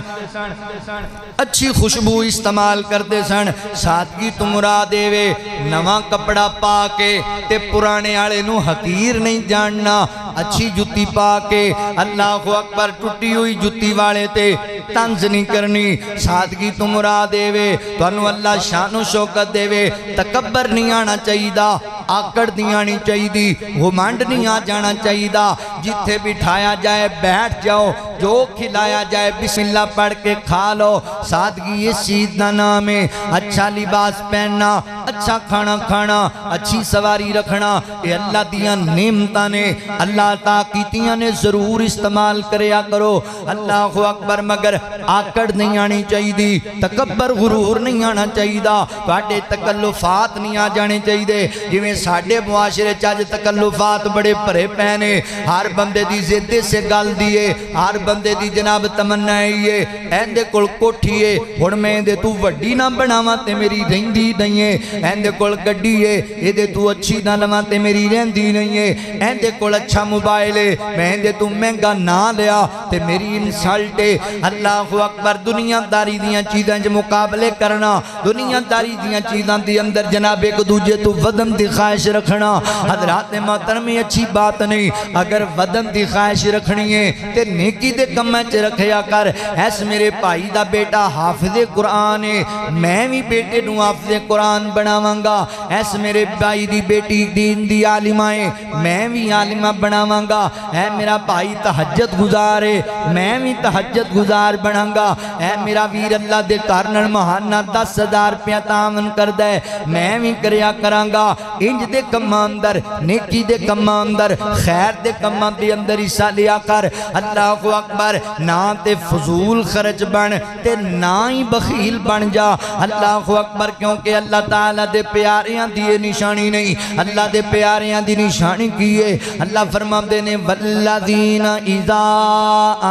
اچھی خوشبو استعمال کر دے سن، سادگی تو مراد وے نواں کپڑا پا کے تے پرانے آلے نو حقیر نہیں جاننا، اچھی جتی پا کے اللہ اکبر ٹوٹی ہوئی جتی والے تے طنز نہیں کرنی، سادگی تو مراد وے تو انو اللہ شان و شوکت دے وے، تکبر نہیں آنا چاہیدہ، آکڑ نہیں آنی چاہیدی، گھمانڈ نہیں آ جانا چاہیدہ، جتھے بٹھایا جائے بیٹھ جاؤ، جو کھلایا جائے بسم اللہ پڑھ کے کھا لو، سادگی اس چیز دا نام ہے، اچھا لباس پہننا، اچھا کھانا کھانا، اچھی سواری رکھنا، یہ اللہ دیاں نعمتاں نے، اللہ عطا کیتیاں نے ضرور استعمال کریا کرو، اللہ اکبر، مگر آکڑ نہیں آنی چاہی دی، تکبر غرور نہیں آنا چاہی دا، تواڈے تکلفات نہیں آ جانے چاہی دے، جویں ساڈے معاشرے چاج تکلفات بڑے بھرے پینے، ہر بندے دی زد سے گل دیئے، ہر بندے دی جناب تمنا ہے، ایندے کول کوٹھی ہے، ہن میں دے تو وڈی نہ بناواں تے میری رہندی نہیں ہے، ایندے کول گڈی ہے ایدے تو اچھی نہ لواں تے میری رہندی نہیں ہے ایندے کول اچھا موبائل ہے میں ایندے تو مہنگا نہ لیا تے میری انسلٹ ہے اللہ اکبر دنیا داری دیاں چیزاں جو مقابلے کرنا دنیا داری دیاں چیزاں دی اندر جناب ایک دوجے تو ودن دی خواہش رکھنا حضرات محترمی اچھی بات نہیں اگر ودن دی خواہش رکھنی ہے تے نیکی دے کمیں چ رکھیا کر ایس میرے بھائی دا بیٹا حافظ قرآن ہے میں بھی بیٹے نو حافظ قرآن بناواں گا ایس میرے بھائی دی بیٹی دین دی عالمہ ہے میں بھی عالمہ بناواں گا اے میرا بھائی تہجد گزار ہے میں بھی تہجد گزار بناں گا اے میرا ویر اللہ دے کارنر مہانہ 10,000 روپیہ تعاون کر دے میں بھی کریا کراں گا انج دے کماں اندر نیکی دے کماں اندر خیر دے کماں دے اندر حصہ لیا کر اللہ اکبر نہ تے فضول خرچ بن تے نہ ہی بخیل بن جا اللہ اکبر کیونکہ اللہ تعالیٰ دے پیاریاں دی نشانی نہیں اللہ دے پیاریاں دی نشانی کیے اللہ فرماتے نے والذین اذا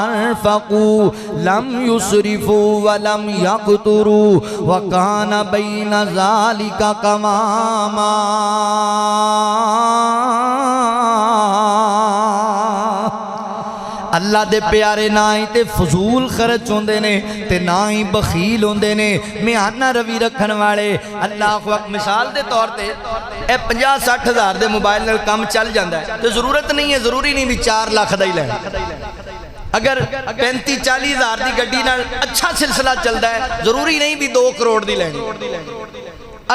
انفقوا لم یسرفوا ولم یقتروا وکان بین ذالک قواما اللہ دے پیارے نہ ہی تے فضول خرچ ہوندے نے تے نہ ہی بخیل ہوندے نے میانہ روی رکھن والے اللہ اکبر مثال دے طور تے اے 50-60 ہزار دے موبائل نال کام چل جاندا ہے تے ضرورت نہیں ہے ضروری نہیں بھی 4 لاکھ دا ہی لینا اگر 35-40 ہزار دی گڈی نال اچھا سلسلہ چلدا ہے ضروری نہیں بھی 2 کروڑ دی لینی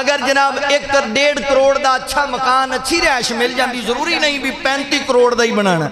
اگر جناب 1-1.5 کروڑ دا اچھا مکان اچھی رہائش مل جاندی ضروری نہیں بھی 35 کروڑ دا ہی بنانا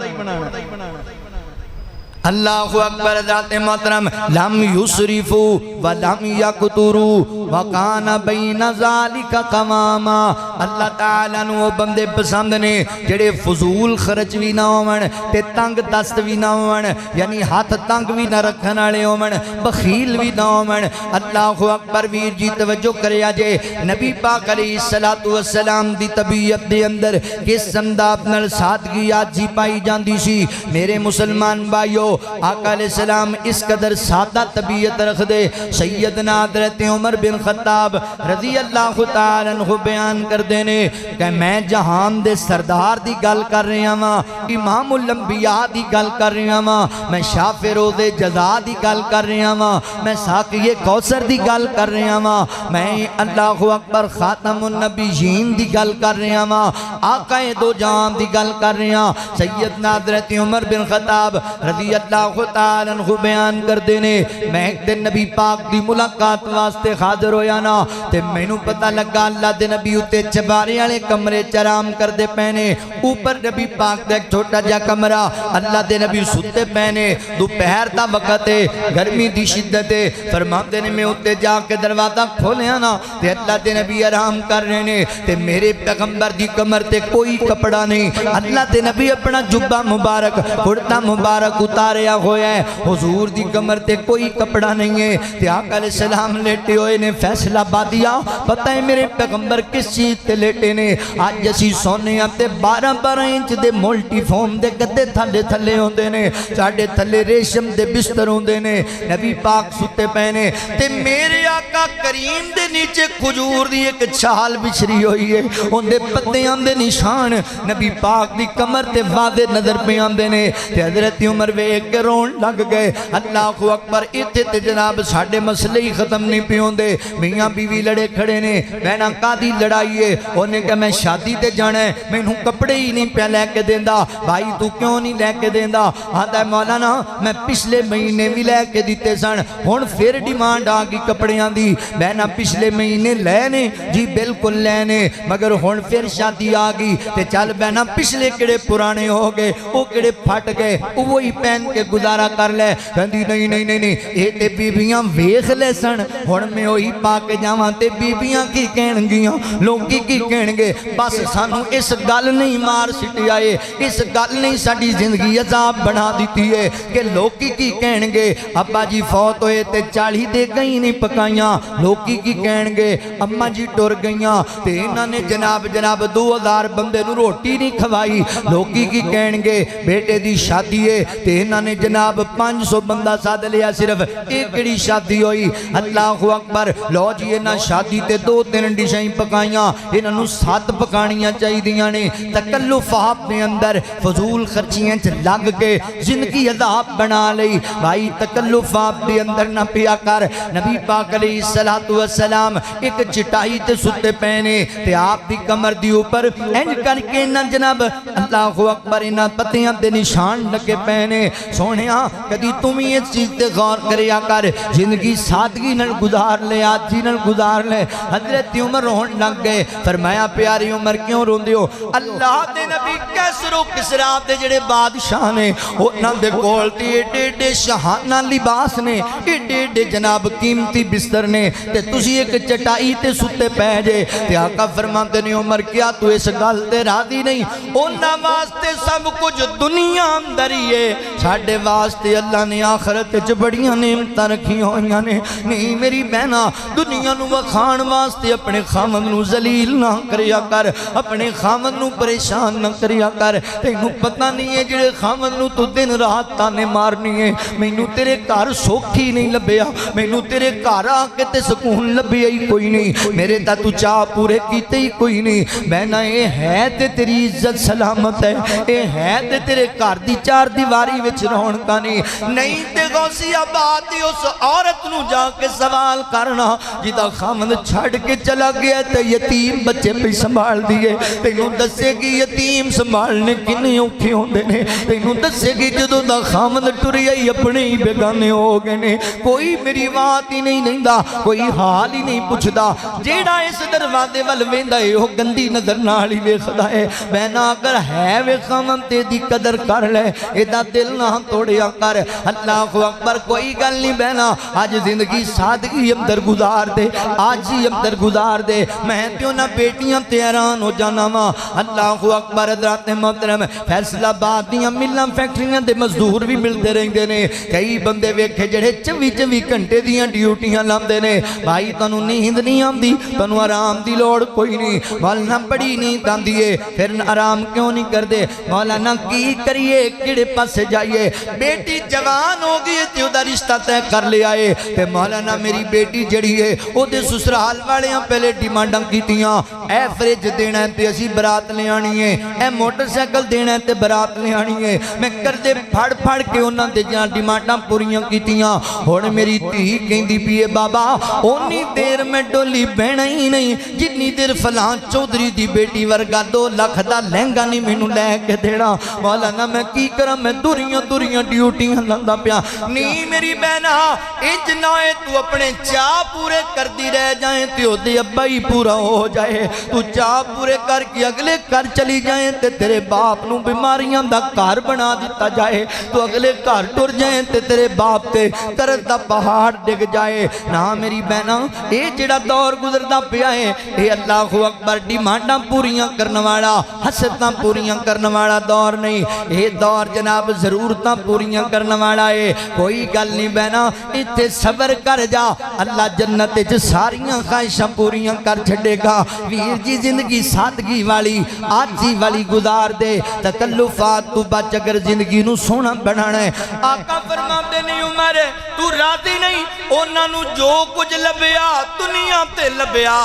اللہ اکبر ذات محترم لم یسرفوا ولم یقتروا وکان بین ذالک قواما اللہ تعالیٰ نو بندے پسند نے جڑے فضول خرچ بھی نہ ہون تے تنگ دست بھی نہ ہون یعنی ہاتھ تنگ بھی نہ رکھن والے ہون بخیل بھی نہ ہون اللہ اکبر ویر جی توجہ کریا جے نبی پاک علیہ السلام دی طبیعت دے اندر کس انداز نال سادگی آجی پائی جاندی سی میرے مسلمان بھائیو آقا علیہ السلام اس قدر سادہ طبیعت رکھ دے سیدنا حضرت عمر بن خطاب رضی اللہ تعالیٰ عنہ بیان کر دینے کہ میں جہان دے سردار دی گل کر رہی ہاں امام الانبیاء دی گل کر رہی ہاں میں شاف روز جزا دی گل کر رہی ہاں میں ساقی کوثر دی گل کر رہی ہاں میں اللہ اکبر خاتم النبیین دی گل کر رہی ہاں آقا دو جہان دی گل کر رہی ہاں سیدنا حضرت عمر بن خطاب رضی اللہ تعالیٰ عنہ بیان کر دینے میں ایک دن نبی پاک دی ملاقات واسطے حاضر ہویا نا تے میں نو پتہ لگا اللہ دے نبی اتے چبارے والے کمرے چرام کر دے پہنے اوپر نبی پاک دے ایک چھوٹا جا کمرہ اللہ دے نبی ستے پہنے دوپہر دا وقت ہے گرمی دی شدت ہے فرماتے نے میں اتے جا کے دروازہ کھولیا نا تے اللہ دے نبی آرام کر رہے نے تے میرے پیغمبر دی کمر تے کوئی کپڑا نہیں اللہ دے نبی اپنا جبہ مبارک کرتا مبارک اتاریا ہویا ہے حضور دی کمر تے کوئی کپڑا نہیں ہے تے آقا علیہ السلام لیٹے ہوئے نے فیصلہ بادیا پتہ ہے میرے پیغمبر کس چیز تے لیٹے نے آج جیسی سونے آتے 12-12 انچ دے مولٹی فوم دے گدے تھلے تھلے ہوندے نے چاڑے تھلے ریشم دے بستر ہوندے نے نبی پاک ستے پہنے تے میرے آقا کریم دے نیچے کھجور دی ایک چھال بچھری ہوئی ہے ان دے پتے آندے نشان نبی پاک دی کمر تے واضح نظر پہ آندے نے تے حضرت عمر ایک کے رون لگ گئے اللہ اکبر اتھے تے جناب ساڑھے مسئلے ہی ختم نہیں پیون دے میاں بیوی لڑے کھڑے نے بہنا قادی لڑائیے انہیں کہ میں شادی تے جانا ہے میں انہوں کپڑے ہی نہیں پہ لے کے دیندہ بھائی تو کیوں نہیں لے کے دیندہ آتا ہے مولانا میں پچھلے مہینے بھی لے کے دیتے سن ہون پھر ڈیمانڈ آگی کپڑیاں دی بہنا پچھلے مہینے لینے جی بالکل لینے مگر ہون پھر شادی آگی تے چل بہنا پچھلے کڑے پرانے ہو گئے وہ کڑے پھٹ گئے وہی پہن کے گزارا کر لے کہندی نہیں نہیں نہیں نہیں اے تے بیبیاں ویکھ لے سن ہن میں وہی پا کے جاواں تے بیبیاں کی کہن گیاں لوکی کی کہن گے بس سانو اس گل نہیں مار سٹی آئے اس گل نہیں ساڈی زندگی عذاب بنا دیتی ہے کہ لوکی کی کہن گے ابا جی فوت ہوئے تے 40 دے گئی نہیں پکائیاں لوکی کی کہن گے اماں جی ٹر گئیاں تے انہاں نے جناب 2000 بندے نو روٹی نہیں کھوائی لوکی کی کہن گے بیٹے دی شادی ہے تے انہاں نے جناب 500 بندہ ساتھ لیا صرف ایک کڑی شادی ہوئی اللہ اکبر لو جی انہاں شادی تے 2-3 ڈشیں پکائیاں انہاں نوں 7 پکانیاں چاہیدیاں نے تکلفات دے اندر فضول خرچیاں چ لگ کے زندگی عذاب بنا لئی بھائی تکلفات دے اندر نہ پیا کر نبی پاک علیہ السلام ایک چٹائی تے ستے پہنے تے آپ دی کمر دی اوپر اینج کر کے نہ جناب اللہ اکبر انہاں پتیاں دے نشان لگے پہنے سونیاں کدی تم ہی اس چیز تے غور کریا کر زندگی سادگی نال گزار لے آجی نال گزار لے حضرت عمر رون لگ گئے فرمایا پیاری عمر کیوں روندے ہو اللہ دے نبی کیسر و کسرا دے جڑے بادشاہ نے انہاں دے کول تے ایڈے شاہانہ لباس نے ایڈے جناب قیمتی بستر نے تے تسی ایک چٹائی تے ستے پہ جے تے آقا فرماتے نے عمر کیا تو اس گل تے راضی نہیں انہاں واسطے سب کچھ دنیا اندر ہی ہے ساڈے واسطے اللہ نے آخرت وچ بڑیاں نعمتاں رکھی ہوئیاں نے نہیں میری بہنا دنیا نو وکھان واسطے اپنے خامد نو ذلیل نہ کریا کر اپنے خامد نو پریشان نہ کریا کر تینوں پتہ نہیں ہے جڑے خامد نو تو دن رات تانے مارنی ہے مینوں تیرے گھر سوکھی نہیں لبیا مینوں تیرے گھر آ کے تے سکون لبیا ہی کوئی نہیں میرے تا تو چاہ پورے کیتے ہی کوئی نہیں بہنا اے ہے تے تیری عزت سلامت ہے اے ہے تے تیرے گھر دی 4 دیواری وچ رونقاں نہیں تے غوثی آباد دی اس عورت نو جا کے سوال کرنا جدا خامد چھڑ کے چلا گیا تے یتیم بچے پہ سنبھال دیئے تینوں دسے گی یتیم سنبھالنے کنے اوکھے ہوندے نے تینوں دسے گی جدو دا خامد ٹریائی اپنے ہی بیگانے ہو گئے نے کوئی میری بات ہی نہیں لیندہ کوئی حال ہی نہیں پوچھدا جیڑا اس دروازے وال ویندا ہے وہ گندی نظر نالی ویکھدا ہے بہنا اگر ہے وے خامد تے دی قدر کر لے ایدا دل نہ توڑیا کر اللہ اکبر کوئی گل نہیں بہنا آج زندگی سادگی اندر گزار دے آج ہی اندر گزار دے میں تیوں نہ بیٹیاں تیران ہو جانا ماں اللہ اکبر حضرات محترم فیصلہ آباد دیاں ملاں فیکٹریاں دے مزدور بھی ملتے رہندے نے کئی بندے ویکھے جڑے 24 گھنٹے دیاں ڈیوٹیاں لاندے نے بھائی تانوں نیند نہیں آندی تانوں آرام دی لوڑ کوئی نہیں مولانا بڑی نیند آندی ہے پھر آرام کیوں نہیں کر دے مولانا کی کریے کیڑے پاسے جائیے بیٹی جوان ہو گئی تے دا رشتہ طے کر لیا ہے تے مولانا میری بیٹی جڑی ہے او دے سسرال والیاں پہلے ڈیمانڈاں کیتیاں اے فریج دینا ہے تے اسی برات لے آنی ہے اے موٹر سائیکل دینا ہے تے برات لے آنی ہے میں کردے پھڑ کے انہاں دے جہاں ڈیمانڈاں پوریاں کیتیاں ہن میری دھی کہندی پیے بابا اونی دیر میں ڈولی بہنا ہی نہیں جتنی دیر فلاں چودھری دی بیٹی ورگا 2 لاکھ دا لہنگا نہیں مینوں لے کے دینا مولانا میں کی کرا میں دوریاں ڈیوٹیاں لاندا پیا نہیں میری بہنا انج نہ ہوئے تو اپنے چاہ پورے کر دی رہ جائیں تے او دے ابا ہی پورا ہو جائے تو چاہ پورے کر کے اگلے کر چلی جائیں تے تیرے باپ نو بیماریاں دا گھر بنا دیتا جائے تو اگلے گھر ٹر جائیں تے تیرے باپ تے قرض دا پہاڑ ڈگ جائے نہ میری بہنا اے جڑا دور گزردا پیا ہے اے اللہ اکبر ڈیمانڈاں پوریاں کرن والا حسرتاں پوریاں کرن والا دور نہیں اے دور جناب ضرورتاں پوریاں کرن والا ہے کوئی گل نہیں بہنا ایتھے صبر کر جا اللہ جنت وچ ساریاں خواہشاں پوریاں کر چھڈے گا ویر جی زندگی سادگی والی آجی والی گزار دے تکلفات تو بچ اگر زندگی نو سونا بنانا ہے آقا فرماتے نہیں عمر تو راضی نہیں انہاں نو جو کچھ لبیا دنیا تے لبیا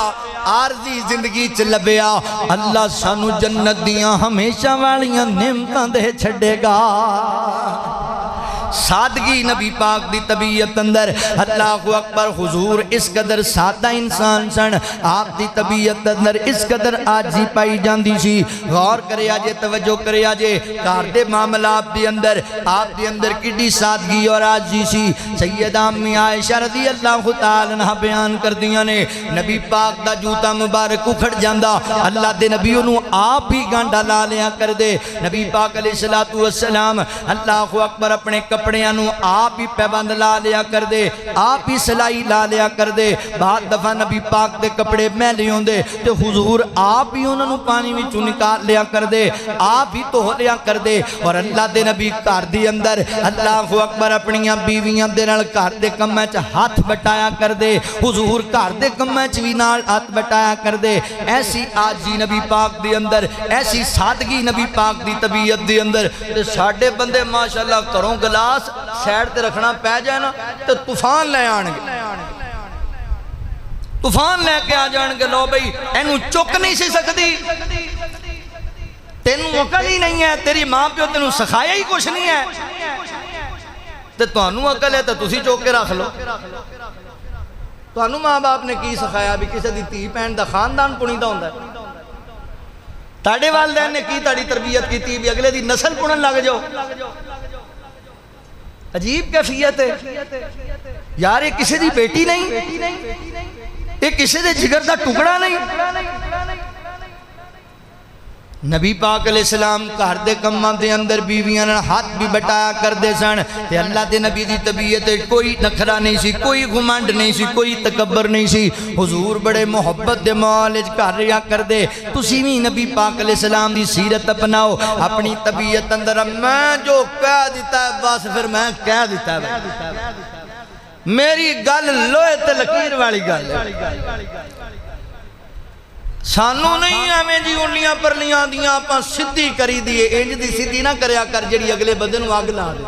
عارضی زندگی چ لبیا اللہ سانو جنت دیاں ہمیشہ والیاں نعمتاں دے چھڈے گا سادگی نبی پاک دی طبیعت اندر اللہ اکبر حضور اس قدر سادہ انسان سن آپ دی طبیعت اندر اس قدر آجی پائی جاندی سی غور کرے آجے توجہ کرے آجے کار دے معاملات دی اندر آپ دی اندر کڈی سادگی اور آجی سی سیدہ امی عائشہ رضی اللہ تعالیٰ عنہ بیان کر دیا نے نبی پاک دا جوتا مبارک اکھڑ جاندہ اللہ دے نبی انہوں آپ ہی گانڈا لا لیا کر دے نبی پاک علیہ السلام اللہ اکبر اپنے کپڑیاں نو آپ ہی پیبند لا لیا کر دے آپ ہی سلائی لا لیا کر دے بعد دفعہ نبی پاک دے کپڑے میلے ہوں دے تو حضور آپ ہی انہوں پانی میں چو نکال لیا کر دے آپ ہی تو ہو لیا کر دے اور اللہ دے نبی کار دی اندر اللہ اکبر اپنیاں بیویاں دے نال کار دے کمچ ہاتھ بٹایا کر دے حضور کار دے کمچ بھی نال ہاتھ بٹایا کر دے ایسی آجی نبی پاک دی اندر ایسی سادگی نبی پاک دی طبیعت دی اندر ساڑھے بندے ماشاءاللہ کروں گلاس سیڑ تے رکھنا پہ جائے نا تو طوفان لے آنگے طوفان لے کے آ جان گے، لو بھئی اینو چک نہیں سی سکتی، تینوں عقل ہی نہیں ہے، تیری ماں پیو تینوں سکھایا ہی کچھ نہیں ہے، تے تانوں عقل ہے تو تسی چوک کے رکھ لو۔ تانوں ماں باپ نے کی سکھایا بھی کسی دی تھی پہن دا خاندان پنیدہ ہوندا ہے؟ تاڑے والدین نے کی تاڑی تربیت کی تھی بھی اگلے دی نسل پنن لگ جاؤ؟ عجیب کیفیت ہے یار، یہ کسی دی بیٹی نہیں، یہ کسی دے جگر دا ٹکڑا نہیں۔ نبی پاک علیہ السلام گھر دے کماں دے اندر بیویاں نال ہاتھ بھی بٹایا کردے سن، تے اللہ دے نبی دی طبیعت کوئی نخرا نہیں سی، کوئی گھمنڈ نہیں سی، کوئی تکبر نہیں سی۔ حضور بڑے محبت دے ماحول وچ گھر رہیا کردے۔ تسی بھی نبی پاک علیہ السلام دی سیرت اپناؤ، اپنی طبیعت اندر میں جو کہہ دیتا ہے بس پھر میں کہہ دیتا ہے، میری گل لوہے تے لکیر والی گل ہے۔ سانو نہیں ہمیں جی انلیاں پرلیاں دیاں اپاں سدھی کری دیئے، انج دی سدھی نہ کریا کر جڑی اگلے بدن آگ لا دے۔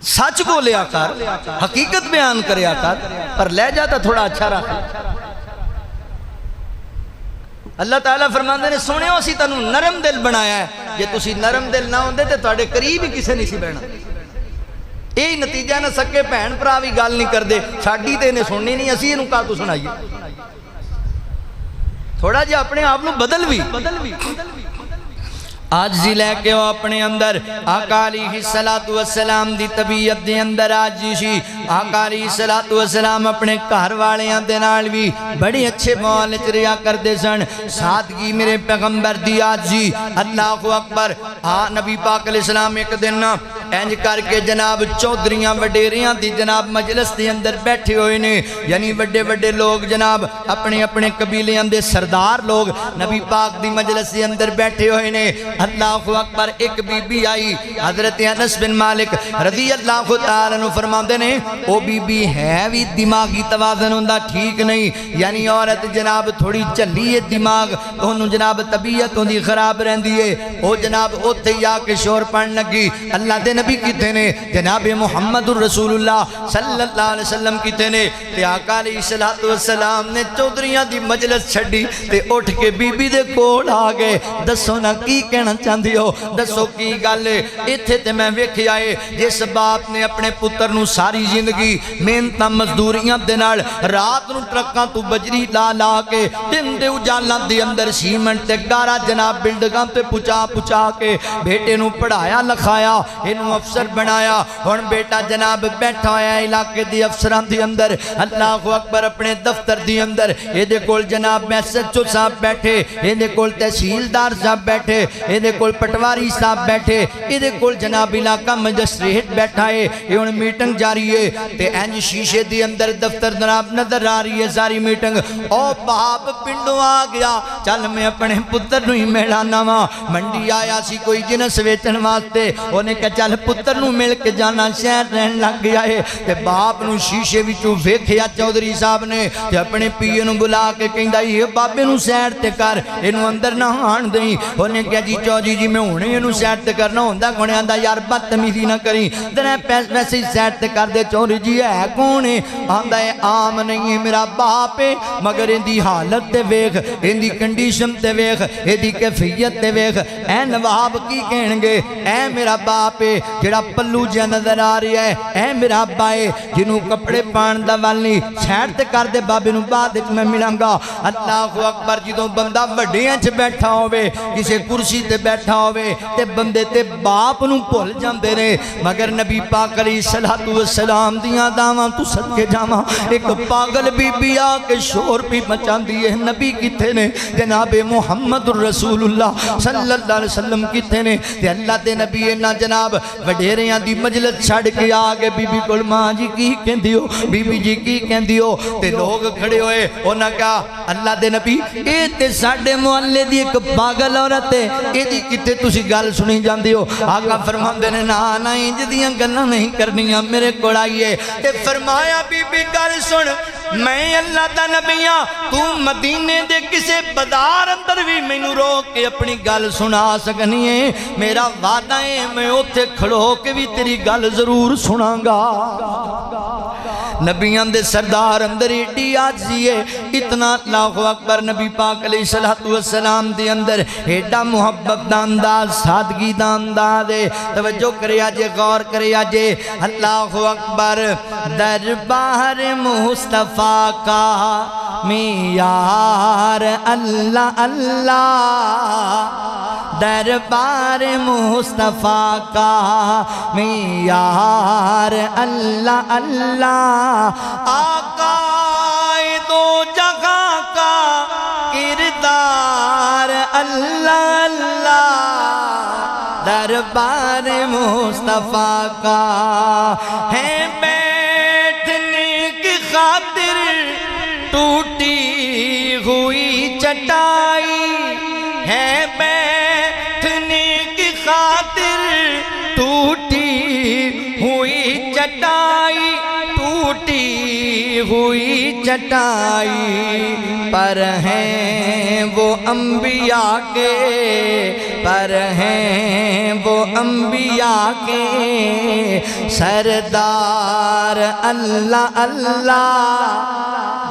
سچ بولیا کر، حقیقت بیان کریا کر، پر لے جاتا تھوڑا اچھا رہا۔ اللہ تعالیٰ فرماندے نے سونے ہو سی تنو نرم دل بنایا ہے، یہ تسی نرم دل نہ ہوندے تے تھوڑے قریب ہی کسے نہیں سی بہنا۔ یہی نتیجہ نہ سکے بہن پراوی گال نہیں کر دے، ساڑی تے انہیں سننی نہیں، اسی انہوں کہا تو سنائیے۔ تھوڑا جا اپنے آپ نو بدل بھی آجزی لے کے وہ اپنے اندر آقا علیہ السلام دی طبیعت دے اندر آجزی۔ آقا علیہ السلام اپنے گھر والیاں دے نال بھی بڑے اچھے ماحول وچ رہیا کردے سن۔ سادگی میرے پیغمبر دی آجزی، اللہ اکبر۔ نبی پاک علیہ السلام ایک دن انج کر کے جناب چودھریاں وڈیریاں دی جناب مجلس دے اندر بیٹھے ہوئے نے، یعنی وڈے وڈے لوگ جناب اپنے اپنے قبیلے اندر سردار لوگ نبی پاک دی مجلس دے اندر بیٹھے ہوئے نے۔ اللہ اکبر۔ ایک بی بی آئی حضرت انس بن مالک رضی اللہ تعالیٰ عنہ فرماندے نے، او بی بی ہے بھی دماغی توازن ہوندہ ٹھیک نہیں، یعنی عورت جناب تھوڑی چلی ہے دماغ انہوں جناب طبیعت ہوندی خراب رہندی ہے۔ او جناب اوتھے یا کے شور پڑھن لگی، اللہ دے نبی کیتے نے جناب محمد الرسول اللہ صلی اللہ علیہ وسلم کیتے نے، تے آقا علیہ السلام نے چودھریاں دی مجلس چھڑی تے اٹھ کے بی بی دے کول آگے، دسو نہ کی کہنا چاندی ہو، دسو کی گالے ایتھے تے میں ویکھی آئے جس باپ نے اپنے پتر نو ساری زندگی محنتاں مزدوریاں دے نال رات نو ٹرکاں تو بجری لا لا کے دن دے اجالاں دے اندر سیمنٹ تے گارا جناب بلڈنگاں تے پچا کے بیٹے نو پڑھایا لکھایا انہوں افسر بنایا، ہن بیٹا جناب بیٹھا ہویا علاقے دی افسران دی اندر، اللہ اکبر اپنے دفتر دی اندر یہ دے کول جناب ایس ایچ او صاحب بیٹھے، یہ دے کول تحصیلدار صاحب بیٹھے، یہ دے کول پٹواری صاحب بیٹھے، یہ دے کول جناب علاقہ مجسٹریٹ بیٹھا ہے، یہ ان میٹنگ جاری ہے تے اینج شیشے دی اندر دفتر جناب نظر آ رہی ہے ساری میٹنگ۔ او باپ پنڈوں آ گیا، چل میں اپنے پتر نو ہی میلانا ماں، منڈی آیا سی کوئی جنس ویچن واسطے، انہیں کہا چل پتر نو مل کے جانا شہر رہن لگ گیا ہے، تے باپ نو شیشے وچوں ویکھیا چودھری صاحب نے تے اپنے پیے نو بلا کے کہندا یہ بابے نو سیر تے کر، اینو اندر نہ آن دیں۔ انہیں کہا جی چودھری جی میں ہونے اینو سیر تے کرنا ہوندا، کونے آندا یار بدتمیزی نہ کری، دنے ویسے ہی سیر تے کر دے۔ چودھری جی ہے کون ہے؟ آندا ہے عام نہیں ہے میرا باپ ہے، مگر ان دی حالت تے ویکھ، ان دی کنڈیشن تے ویکھ، ان دی کیفیت تے ویکھ، اے نواب کی کہن گے اے میرا باپ ہے جڑا پلو جا نظر آ رہی ہے، اے میرا ابا ہے جنوں کپڑے پان دا والی سیر تے کر دے بابے نو بعد وچ میں ملاں گا۔ اللہ اکبر۔ جدوں بندہ وڈیاں چ بیٹھا ہوے کسے کرسی تے بیٹھا ہوے تے بندے تے باپ نو بھول جاندے نے، مگر نبی پاک علیہ السلام دیاں دعواں تو صدقے جاواں ایک پاگل بی بی آ کے شور بھی مچاندی ہے، نبی کتے نے جناب محمد الرسول اللہ صلی اللہ علیہ وسلم کتے نے، تے اللہ دے نبی اینا جناب وڈیریاں دی مجلس چھڑ کے آگے بی بی کول ماں جی کی کہندی ہو، بی بی جی کی کہندی ہو، تے لوگ کھڑے ہوئے انہاں کہا اللہ دے نبی اے تے ساڈے محلے دی ایک پاگل عورت ہے، اے دی کتے تسی گل سنی جاندی ہو۔ آقا فرماندے نے نا نا انج دیاں گلاں نہیں کرنیاں، میرے کول آئیے تے فرمایا بی بی گل سن، میں اللہ دا نبی ہاں، تو مدینے دے کسے بازار اندر بھی مینوں روک کے اپنی گل سنا سکنی ہے، میرا وعدہ ہے میں اوتھے کھڑو کے بھی تیری گل ضرور سناں گا۔ نبیان دے سردار اندر ایڈی آجزی ہے اتنا اللہ اکبر نبی پاک علیہ السلام دے اندر ایڈا محبت دا انداز سادگی دا انداز ہے توجہ کرے آجے غور کرے آجے اللہ اکبر دربار مصطفیٰ کا معیار اللہ اللہ دربار مصطفیٰ کا معیار اللہ اللہ آقا دو جگہ کا کردار اللہ اللہ دربار مصطفیٰ کا ہے بیٹھنے کی خاطر ٹوٹی ہوئی چٹائی ہے بیٹھنے کی خاطر ٹوٹی ہوئی چٹائی ٹوٹی ہوئی چٹائی پر ہیں وہ انبیاء کے پر ہیں وہ انبیاء کے سردار اللہ اللہ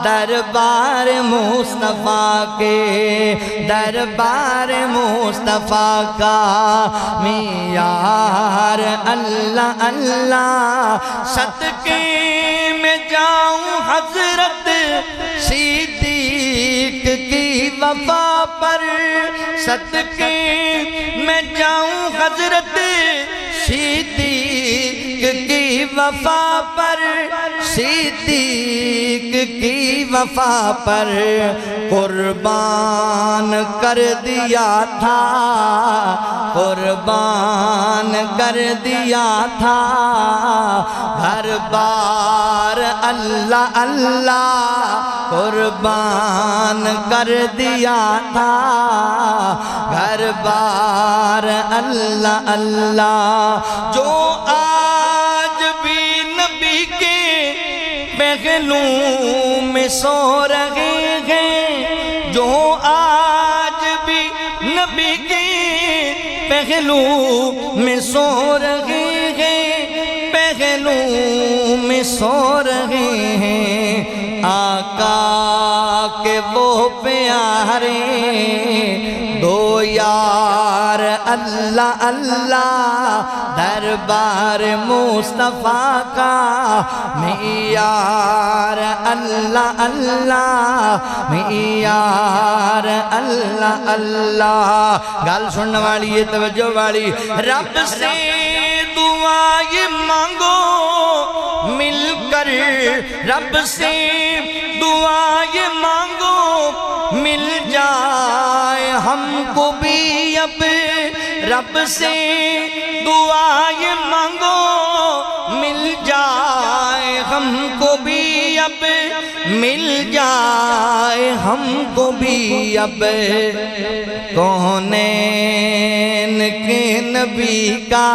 دربار مصطفیٰ کے دربار مصطفیٰ کا معیار اللہ اللہ صدقے میں جاؤں حضرت صدیق کی وفا پر صدقے میں جاؤں حضرت صدیق کی وفا پر صدیق کی وفا پر قربان کر دیا تھا قربان کر دیا تھا گھر بار اللہ اللہ قربان کر دیا تھا گھر بار اللہ اللہ جو آج بھی نبی کے پہلو میں سو رہے ہیں جو آج بھی نبی کے پہلو میں سو رہے ہیں پہلو میں سو رہے ہیں آقا کے وہ پیارے دو یار اللہ اللہ دربار مصطفیٰ کا معیار اللہ اللہ معیار اللہ اللہ گال سننے والی یہ توجہ والی رب سے دعا یہ مانگو مل کر رب سے دعا یہ مانگو مل جائے ہم کو بھی اب رب سے دعا یہ مانگو مل جائے ہم کو بھی اب مل جائے ہم کو بھی اب کونین کے نبی کا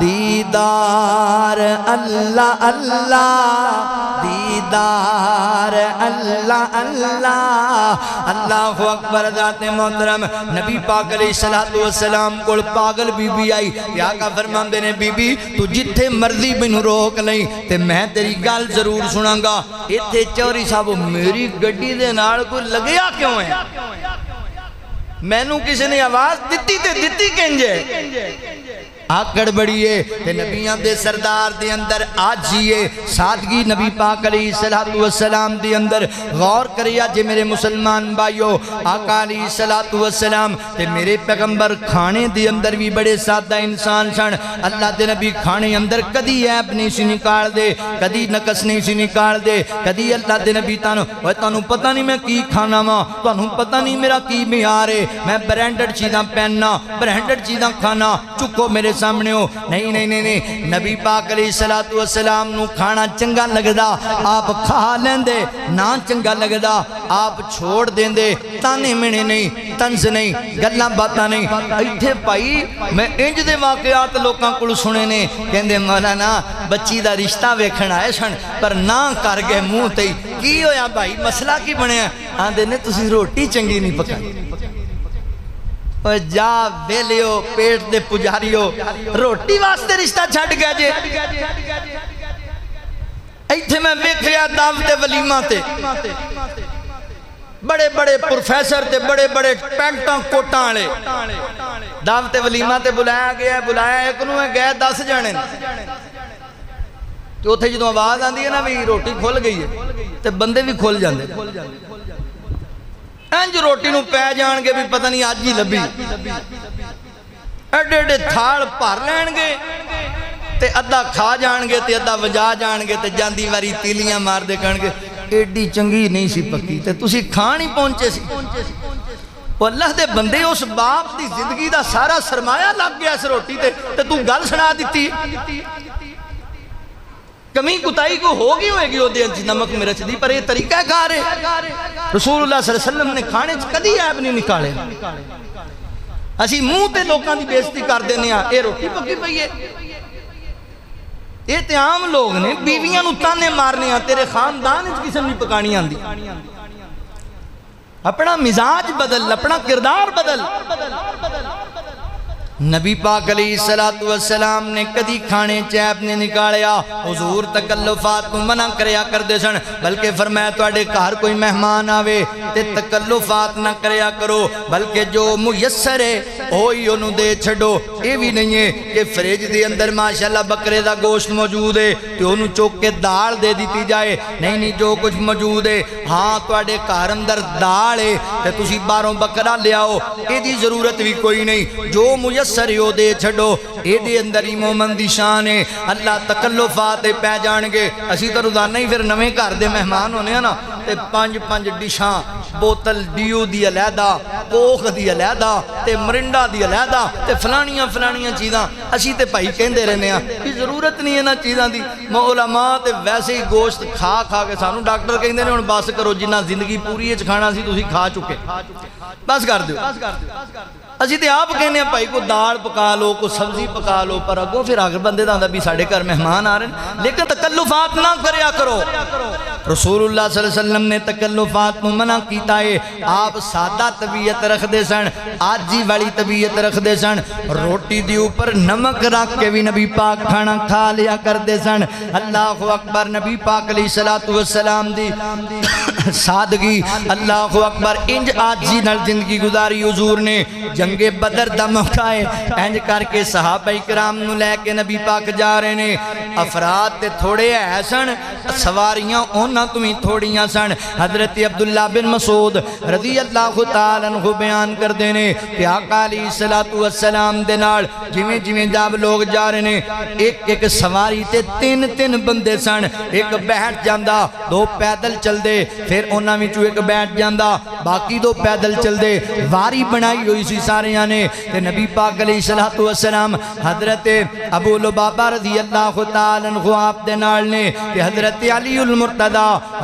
دیدار اللہ اللہ دیدار اللہ اللہ اللہ اکبر ذات محترم نبی پاک علیہ السلام کو پاگل بی بی آئی یا کا فرمان دینے بی بی تو جتھے مرضی بنو روک لیں تے میں تیری گال ضرور سناں گا اتھے چوری صاحب میری گڈی دے نال کو لگیا کیوں ہے میں نو کسی نے آواز دیتی تے دیتی کنجے آکڑ بڑھئے تے نبیان دے سردار دے اندر آجیے سادگی نبی پاک علیہ السلام دے اندر غور کریا جے میرے مسلمان بھائیو آقا علیہ السلام تے میرے پیغمبر کھانے دے اندر بھی بڑے سادہ انسان سن اللہ دے نبی کھانے اندر کدی عیب نہیں سی نکال دے کدی نقص نہیں سی نکال دے کدی اللہ دے نبی تانوں پتہ نہیں میں کی کھانا ماں تانوں پتہ نہیں میرا کی معیارے میں برینڈڈ چیزاں پہننا برینڈڈ چیزاں کھانا چکو میرے سامنے ہو نہیں نہیں نہیں نہیں نبی پاک علیہ السلام نو کھانا چنگا لگدا آپ کھا لیندے نہ چنگا لگدا آپ چھوڑ دیندے تانے منے نہیں تنز نہیں گلاں باتاں نہیں ایتھے پائی میں انج دے واقعات لوکاں کول سنے نے کہندے مولانا بچی دا رشتہ ویکھن آئے سن پر نہ کر گئے منہ تے کی ہویا بھائی مسئلہ کی بنیا آندے نے تسی روٹی چنگی نہیں پکائی اور جا بیلیو پیٹ دے پجاریو روٹی واسطے رشتہ چھٹ گیا جے ایتھے میں ویکھیا دعوت ولیمہ تے بڑے بڑے پروفیسر تے بڑے بڑے پینٹاں کوٹاں والے دعوت ولیمہ تے بلایا گیا ہے، بلایا ایک نوں ہے، گئے 10 جانے تو اتھے جدوں آواز آندی ہے نا بھی روٹی کھل گئی ہے تے بندے بھی کھل جاندے انج روٹی نوں پے جان گے بھی پتہ نہیں آج ہی لبھی ایڈے ایڈے تھاڑ بھر لین گے تے ادھا کھا جان گے تے ادھا وجا جان گے تے جاندی واری تیلیاں مار دے کہن گے ایڈی چنگی نہیں سی پکی تے تسی کھان ہی پہنچے سی وہ اللہ دے بندے اس باپ دی زندگی دا سارا سرمایہ لگ گیا اس روٹی تے تو گل سنا دیتی کمی کتائی کو ہوگی وہ دے نمک مرچ دی پر یہ طریقہ کھا رہے رسول اللہ صلی اللہ علیہ وسلم نے کھانے کدی عیب نہیں نکالے اسی منہ تے لوکاں دی بےزتی کر دینے آ اے روٹی پکی پئی ہے یہ تے عام لوگ نے بیویاں نو تانے مارنے آ تیرے خاندان اس قسم نہیں پکانی آندی اپنا مزاج بدل اپنا کردار بدل نبی پاک علیہ السلام نے کدی کھانے چیب نے نکالیا حضور تکلفات کو منع کریا کر دے سن بلکہ فرمایا توڑے گھر کوئی مہمان آوے تے تکلفات نہ کریا کرو بلکہ جو میسر ہے ہوئی انہوں دے چھڑو یہ بھی نہیں ہے کہ فریج دے اندر ماشاءاللہ بکرے دا گوشت موجود ہے تو انہوں چوک کے دال دے دیتی جائے نہیں جو کچھ موجود ہے ہاں توڑے گھر اندر دال ہے تے تسی باروں بکرا لے آؤ یہ دی ضرورت بھی کوئی نہیں جو میسر سریو دے چھڑو اے دے اندر ہی مومن دی شان ہے اللہ تکلفات پہ جان گے اسی تو روزانہ ہی پھر نویں گھر دے مہمان ہونے ہیں نا تے 5 ڈشاں بوتل ڈیو دی علیحدہ کوخ دی علیحدہ تے مرنڈا دی علیحدہ تے فلانیاں چیزاں اسی تے بھائی کہندے رہنے ہیں کہ ضرورت نہیں ہے نا چیزاں دی علماء تے ویسے ہی گوشت کھا کے سانو ڈاکٹر کہندے نے ہن بس کرو جنہ زندگی پوری اچ کھانا سی تسی کھا چکے بس کر دیو اسی تے آپ کہنے ہیں بھائی کو دال پکا لو کو سبزی پکا لو پر اگو پھر آگر بندے دا بھی ساڑھے کر مہمان آ رہے ہیں لیکن تکلفات نہ کریا کرو رسول اللہ صلی اللہ علیہ وسلم نے تکلفات منع کیتا ہے آپ سادہ طبیعت رکھ دے سن آج جی والی طبیعت رکھ دے سن روٹی دی اوپر نمک رکھ کے بھی نبی پاک کھانا کھا لیا کر دے سن اللہ اکبر نبی پاک علیہ السلام دی سادگی اللہ اکبر انج آج جی نل زندگی گزاری حضور نے جنگ بدر دا موقع ہے انج کر کے صحابہ کرام نو لے کے نبی پاک جا رہے نے افراد تے تھوڑے ایسن سواریاں اونا تمہیں تھوڑیاں سن حضرت عبداللہ بن مسعود رضی اللہ تعالیٰ عنہ بیان کر دینے کہ آقا علیہ السلام دے نال جویں جاب لوگ جا رہے نے ایک سواری تے 3 بندے سن ایک بیٹھ جاندہ 2 پیدل چل دے پھر اونا میں ایک بیٹھ جاندہ باقی 2 پیدل چل دے واری بنائی ہوئی سی سارے آنے تے نبی پاک علیہ السلام حضرت ابو لبابہ رضی اللہ تعالیٰ عنہ آپ دے نال نے کہ حضرت علی المرتضی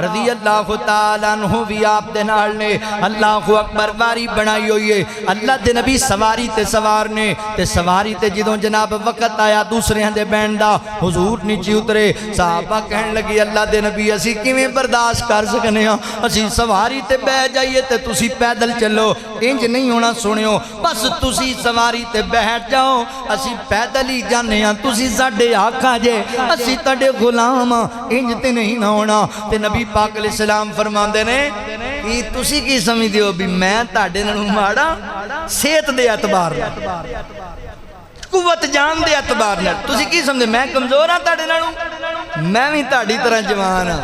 رضی اللہ تعالیٰ عنہ بھی آپ دے نال نے اللہ اکبر واری بنائی ہوئی ہے اللہ دے نبی سواری تے سوارنے تے سواری تے جدوں جناب وقت آیا دوسرے ہندے بینڈا حضور نیچی اترے صحابہ کہن لگی اللہ دے نبی اسی کیویں برداشت کر سکنے ہاں اسی سواری تے بہ جائیے تے تسی پیدل چلو انج نہیں ہونا سنیو بس تسی سواری تے بیٹھ جاؤ اسی پیدل ہی جانے ہاں تسی ساڈے آقا جے اسی تاڈے غلام انج تے نہیں نہ ہونا تے نبی پاک علیہ السلام فرماندے نے کہ تسی کی سمجھ دیو بھی میں تاڈے نالوں ماڑا صحت دے اعتبار قوت جان دے اعتبار نال تسی کی سمجھے میں کمزور ہاں تاڈے نالوں میں بھی تاڈی طرح جوان ہاں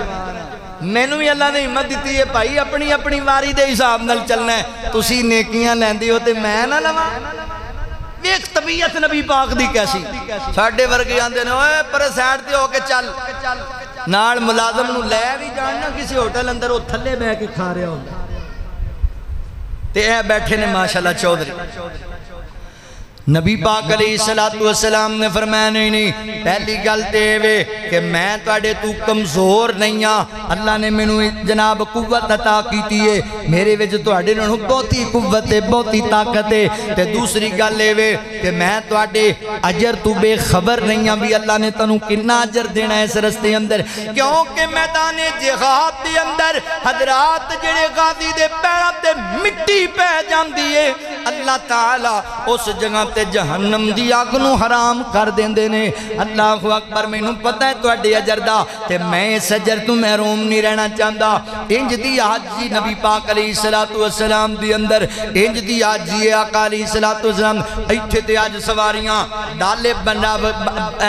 مینوں بھی اللہ نے ہمت دیتی ہے بھائی اپنی واری دے حساب نال چلنا ہے تسی نیکیاں لیندے ہو تے میں نہ لواں ایک طبیعت نبی پاک دی کیسی ساڈے ورگے آندے نے اوئے پر سائیڈ تے ہو کے چل نال ملازم نو لے بھی جاننا کسی ہوٹل اندر او تھلے بیٹھ کے کھا رہا ہوندا تے اے بیٹھے نے ماشاءاللہ چودھری نبی پاک علیہ السلام نے فرمایا نہیں پہلی گل تے وے کہ میں تواڈے تو کمزور نہیں ہاں اللہ نے مینوں جناب قوت عطا کیتی ہے میرے وچ تواڈے نالوں بہتی قوت ہے بہتی طاقت ہے تے دوسری گل اے وے کہ میں تواڈے اجر تو بے خبر نہیں ہاں بھی اللہ نے تانوں کتنا اجر دینا ہے اس رستے اندر کیونکہ میدان جہاد دے اندر حضرات جڑے غازی دے پیراں تے مٹی پہ جاندی ہے اللہ تعالی اس جگہ تے جہنم دی اگ نو حرام کر دیندے نے۔ اللہ اکبر، مینوں پتہ ہے تواڈے اجر دا تے میں اس اجر تو محروم نہیں رہنا چاہندا۔ انج دی حاجی نبی پاک علیہ الصلوۃ والسلام دی اندر، انج دی حاجی آقا علیہ الصلوۃ والسلام ایتھے تے اج سواریاں ڈالے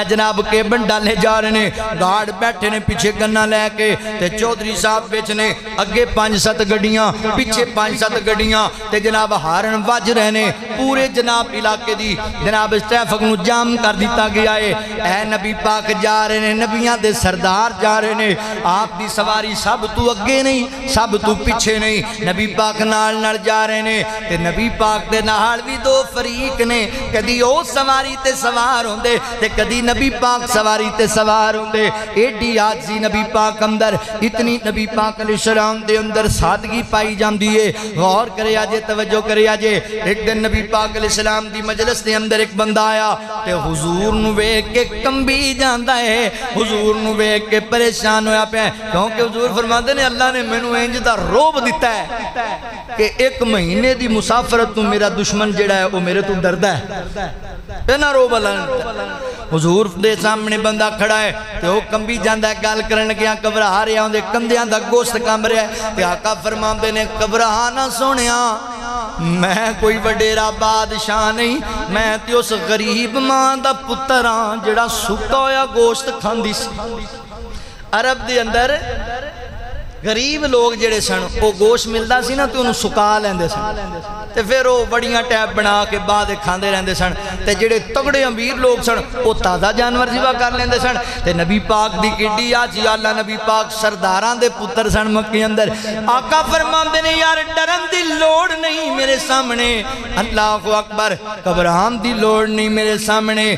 جناب کے بن ڈالے جا رہے نے، گارڈ بیٹھے نے پیچھے گنا لے کے تے چودھری صاحب وچ نے اگے 5-7 گڈیاں پیچھے 5-7 گڈیاں تے جناب ہارن وج رہے نے، پورے جناب علاقے دی جناب ٹریفک نو جام کر دیتا گیا ہے۔ اے نبی پاک جا رہے نے، نبیاں دے سردار جا رہے نے، آپ دی سواری سب تو اگے نہیں سب تو پیچھے نہیں، نبی پاک نال نال جا رہے نے تے نبی پاک دے نال بھی دو فریق نے، کدی او سواری تے سوار ہوندے تے کدی نبی پاک سواری تے سوار ہوندے۔ ایڈی عاجزی نبی پاک اندر، اتنی نبی پاک علیہ السلام دے اندر سادگی پائی جاندی ہے۔ غور کرے آجے، توجہ کرے آجے، ایک دن نبی پاک علیہ السلام دی مجلس دے اندر ایک بندہ آیا تے حضور نو ویکھ کے کمبی جاندا ہے، حضور نو ویکھ کے پریشان ہویا پیا، کیونکہ حضور فرماندے نے اللہ نے مینوں انج دا روب دتا ہے کہ 1 مہینے دی مسافرت تو میرا دشمن جڑا ہے وہ میرے تو ڈردا ہے، اینا روب اللہ نے۔ حضور دے سامنے بندہ کھڑا ہے تے وہ کمبی جاندا ہے، گل کرن لگیا گھبرا رہا ہوندے، کندھیاں دا گوشت کمب رہا ہے تے آقا فرماندے نے گھبرا نہ سونیا، میں کوئی وڈیرا بادشاہ نہیں، میں تے اس غریب ماں دا پتر ہاں جڑا سکا ہویا گوشت کھاندی سی۔ عرب دے اندر غریب لوگ جڑے سن وہ گوشت ملدا سی نا تے انہوں سکا لیندے سن تے پھر وہ بڑیاں ٹیپ بنا کے بعد کھاندے رہندے سن، تے جڑے تگڑے امیر لوگ سن وہ تازہ جانور ذبح کر لیندے سن۔ تے نبی پاک دی کڈی آجی اللہ، نبی پاک سرداراں دے پتر سن مکے اندر۔ آقا فرماندے نے یار ڈرن دی لوڑ نہیں میرے سامنے، اللہ اکبر، گھبران دی لوڑ نہیں میرے سامنے،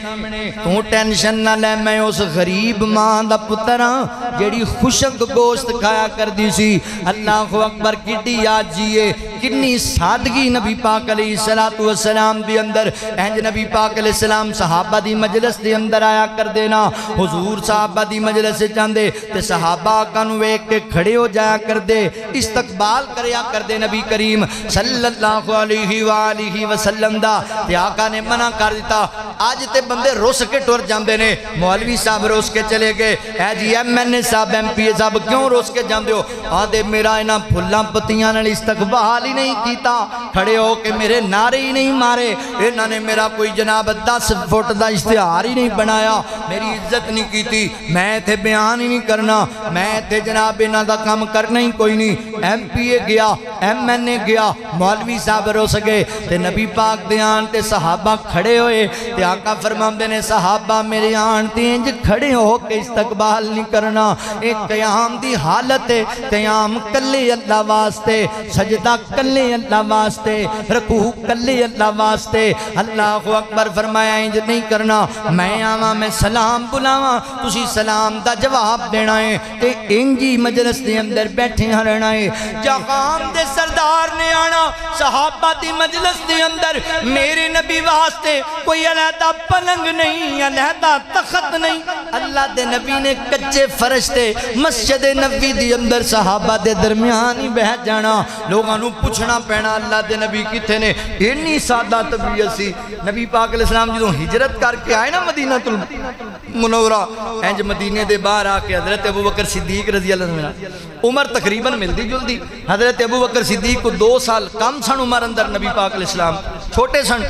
تو ٹینشن نہ لے، میں اس غریب ماں دا پتر ہاں جڑی خشک گوشت کھایا کر دی سی۔ اللہ اکبر، کڈی آجی ہے، کنی سادگی نبی پاک علیہ السلام دی اندر۔ انج نبی پاک علیہ السلام صحابہ دی مجلس دی اندر آیا کر دینا، حضور صحابہ دی مجلس سے جاندے تے صحابہ آقا نو ویکھ کے کھڑے ہو جایا کر دے، استقبال کریا کر دے نبی کریم صلی اللہ علیہ وآلہ وسلم دا۔ تے آقا نے منع کر دیتا، آج تے بندے روس کے ٹور جاندے نے، مولوی صاحب روس کے چلے گئے، اے جی MNA صاحب MP صاحب کیوں روس کے جاندے ہو؟ آدھے میرا انہاں پھلاں پتیاں نال استقبال ہی نہیں کیتا، کھڑے ہو کے میرے نعرے ہی نہیں مارے، انہاں نے میرا کوئی جناب 10 فٹ دا اشتہار ہی نہیں بنایا، میری عزت نہیں کیتی، میں تھے بیان ہی نہیں کرنا، میں تھے جناب انہاں دا کام کرنا ہی کوئی نہیں۔ MPA گیا، MNA گیا، مولوی صاحب روس گئے تے نبی پاک دیان تے صحابہ کھڑے ہوئے تے آقا فرماندے نے صحابہ میرے آن تے انج کھڑے ہو کے استقبال نہیں کرنا، ایک قیام دی حالت ہے، قیام کلے اللہ واسطے، سجدہ کلے اللہ واسطے، رکوع کلے اللہ واسطے۔ اللہ اکبر، فرمایا انج نہیں کرنا، میں آواں میں سلام بلاواں تسی سلام دا جواب دینا ہے تے انجی مجلس دے اندر بیٹھے رہنا ہے۔ جہان دے سردار نے آنا صحابہ دی مجلس دے اندر، میرے نبی واسطے کوئی علیحدہ پلنگ نہیں، علیحدہ تخت نہیں، اللہ دے نبی نے کچے فرش تے مسجد نبی دی اندر صحابہ دے درمیان ہی بیٹھ جانا، لوگاں نو پوچھنا پینا اللہ دے نبی کتھے نے۔ اتنی سادہ طبیعت سی۔ نبی پاک علیہ السلام جدوں ہجرت کر کے آئے نا مدینہ المنورہ، انج مدینے دے باہر آ کے حضرت ابوبکر صدیق رضی اللہ عنہ، عمر تقریباً ملدی جلدی، حضرت ابوبکر صدیق کو 2 سال کم سن عمر اندر، نبی پاک علیہ السلام چھوٹے سن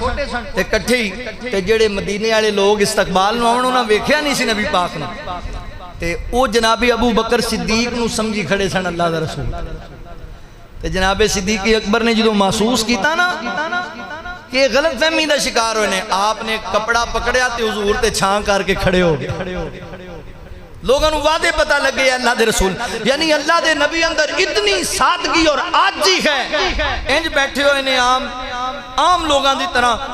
تے کٹھے ہی تے جڑے مدینے والے لوگ استقبال نو آون انہاں ویکھیا نہیں سی نبی پاک نے، تے او جناب ابو بکر صدیق نو سمجھی کھڑے سن اللہ دا رسول، تے جناب صدیق اکبر نے جدوں محسوس کیتا نا کہ غلط فہمی دا شکار ہوئے نے، آپ نے کپڑا پکڑیا تے حضور تے چھان کر کے کھڑے ہو گئے، لوگوں نے وعدے پتہ لگے اللہ دے رسول، یعنی اللہ دے نبی اندر اتنی سادگی اور عاجزی ہے، انج بیٹھے ہوئے نے عام لوگاں دی طرح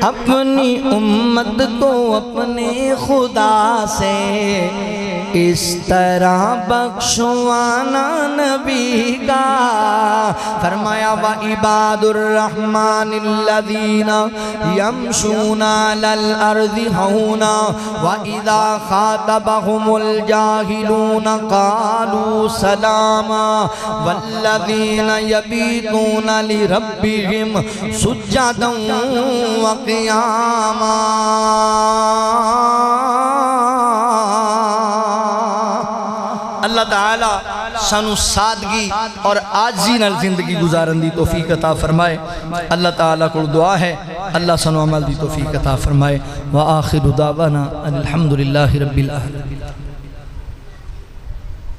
اپنی امت کو اپنے خدا سے اس طرح بخشوانا نبی کا۔ فرمایا وَعِبَادُ الرَّحْمَنِ الَّذِينَ يَمْشُونَ عَلَى الْأَرْضِ هَوْنًا وَإِذَا خَاطَبَهُمُ الْجَاهِلُونَ قَالُوا سَلَامًا وَالَّذِينَ يَبِيتُونَ لِرَبِّهِمْ سُجَّدًا وَقِيَامًا۔ اللہ تعالیٰ سانو سادگی اور عاجزی نال زندگی گزارن دی توفیق عطا فرمائے۔ اللہ تعالیٰ کو دعا ہے اللہ سانو عمل دی توفیق عطا فرمائے۔ وآخر دعوانا الحمدللہ رب العالمین۔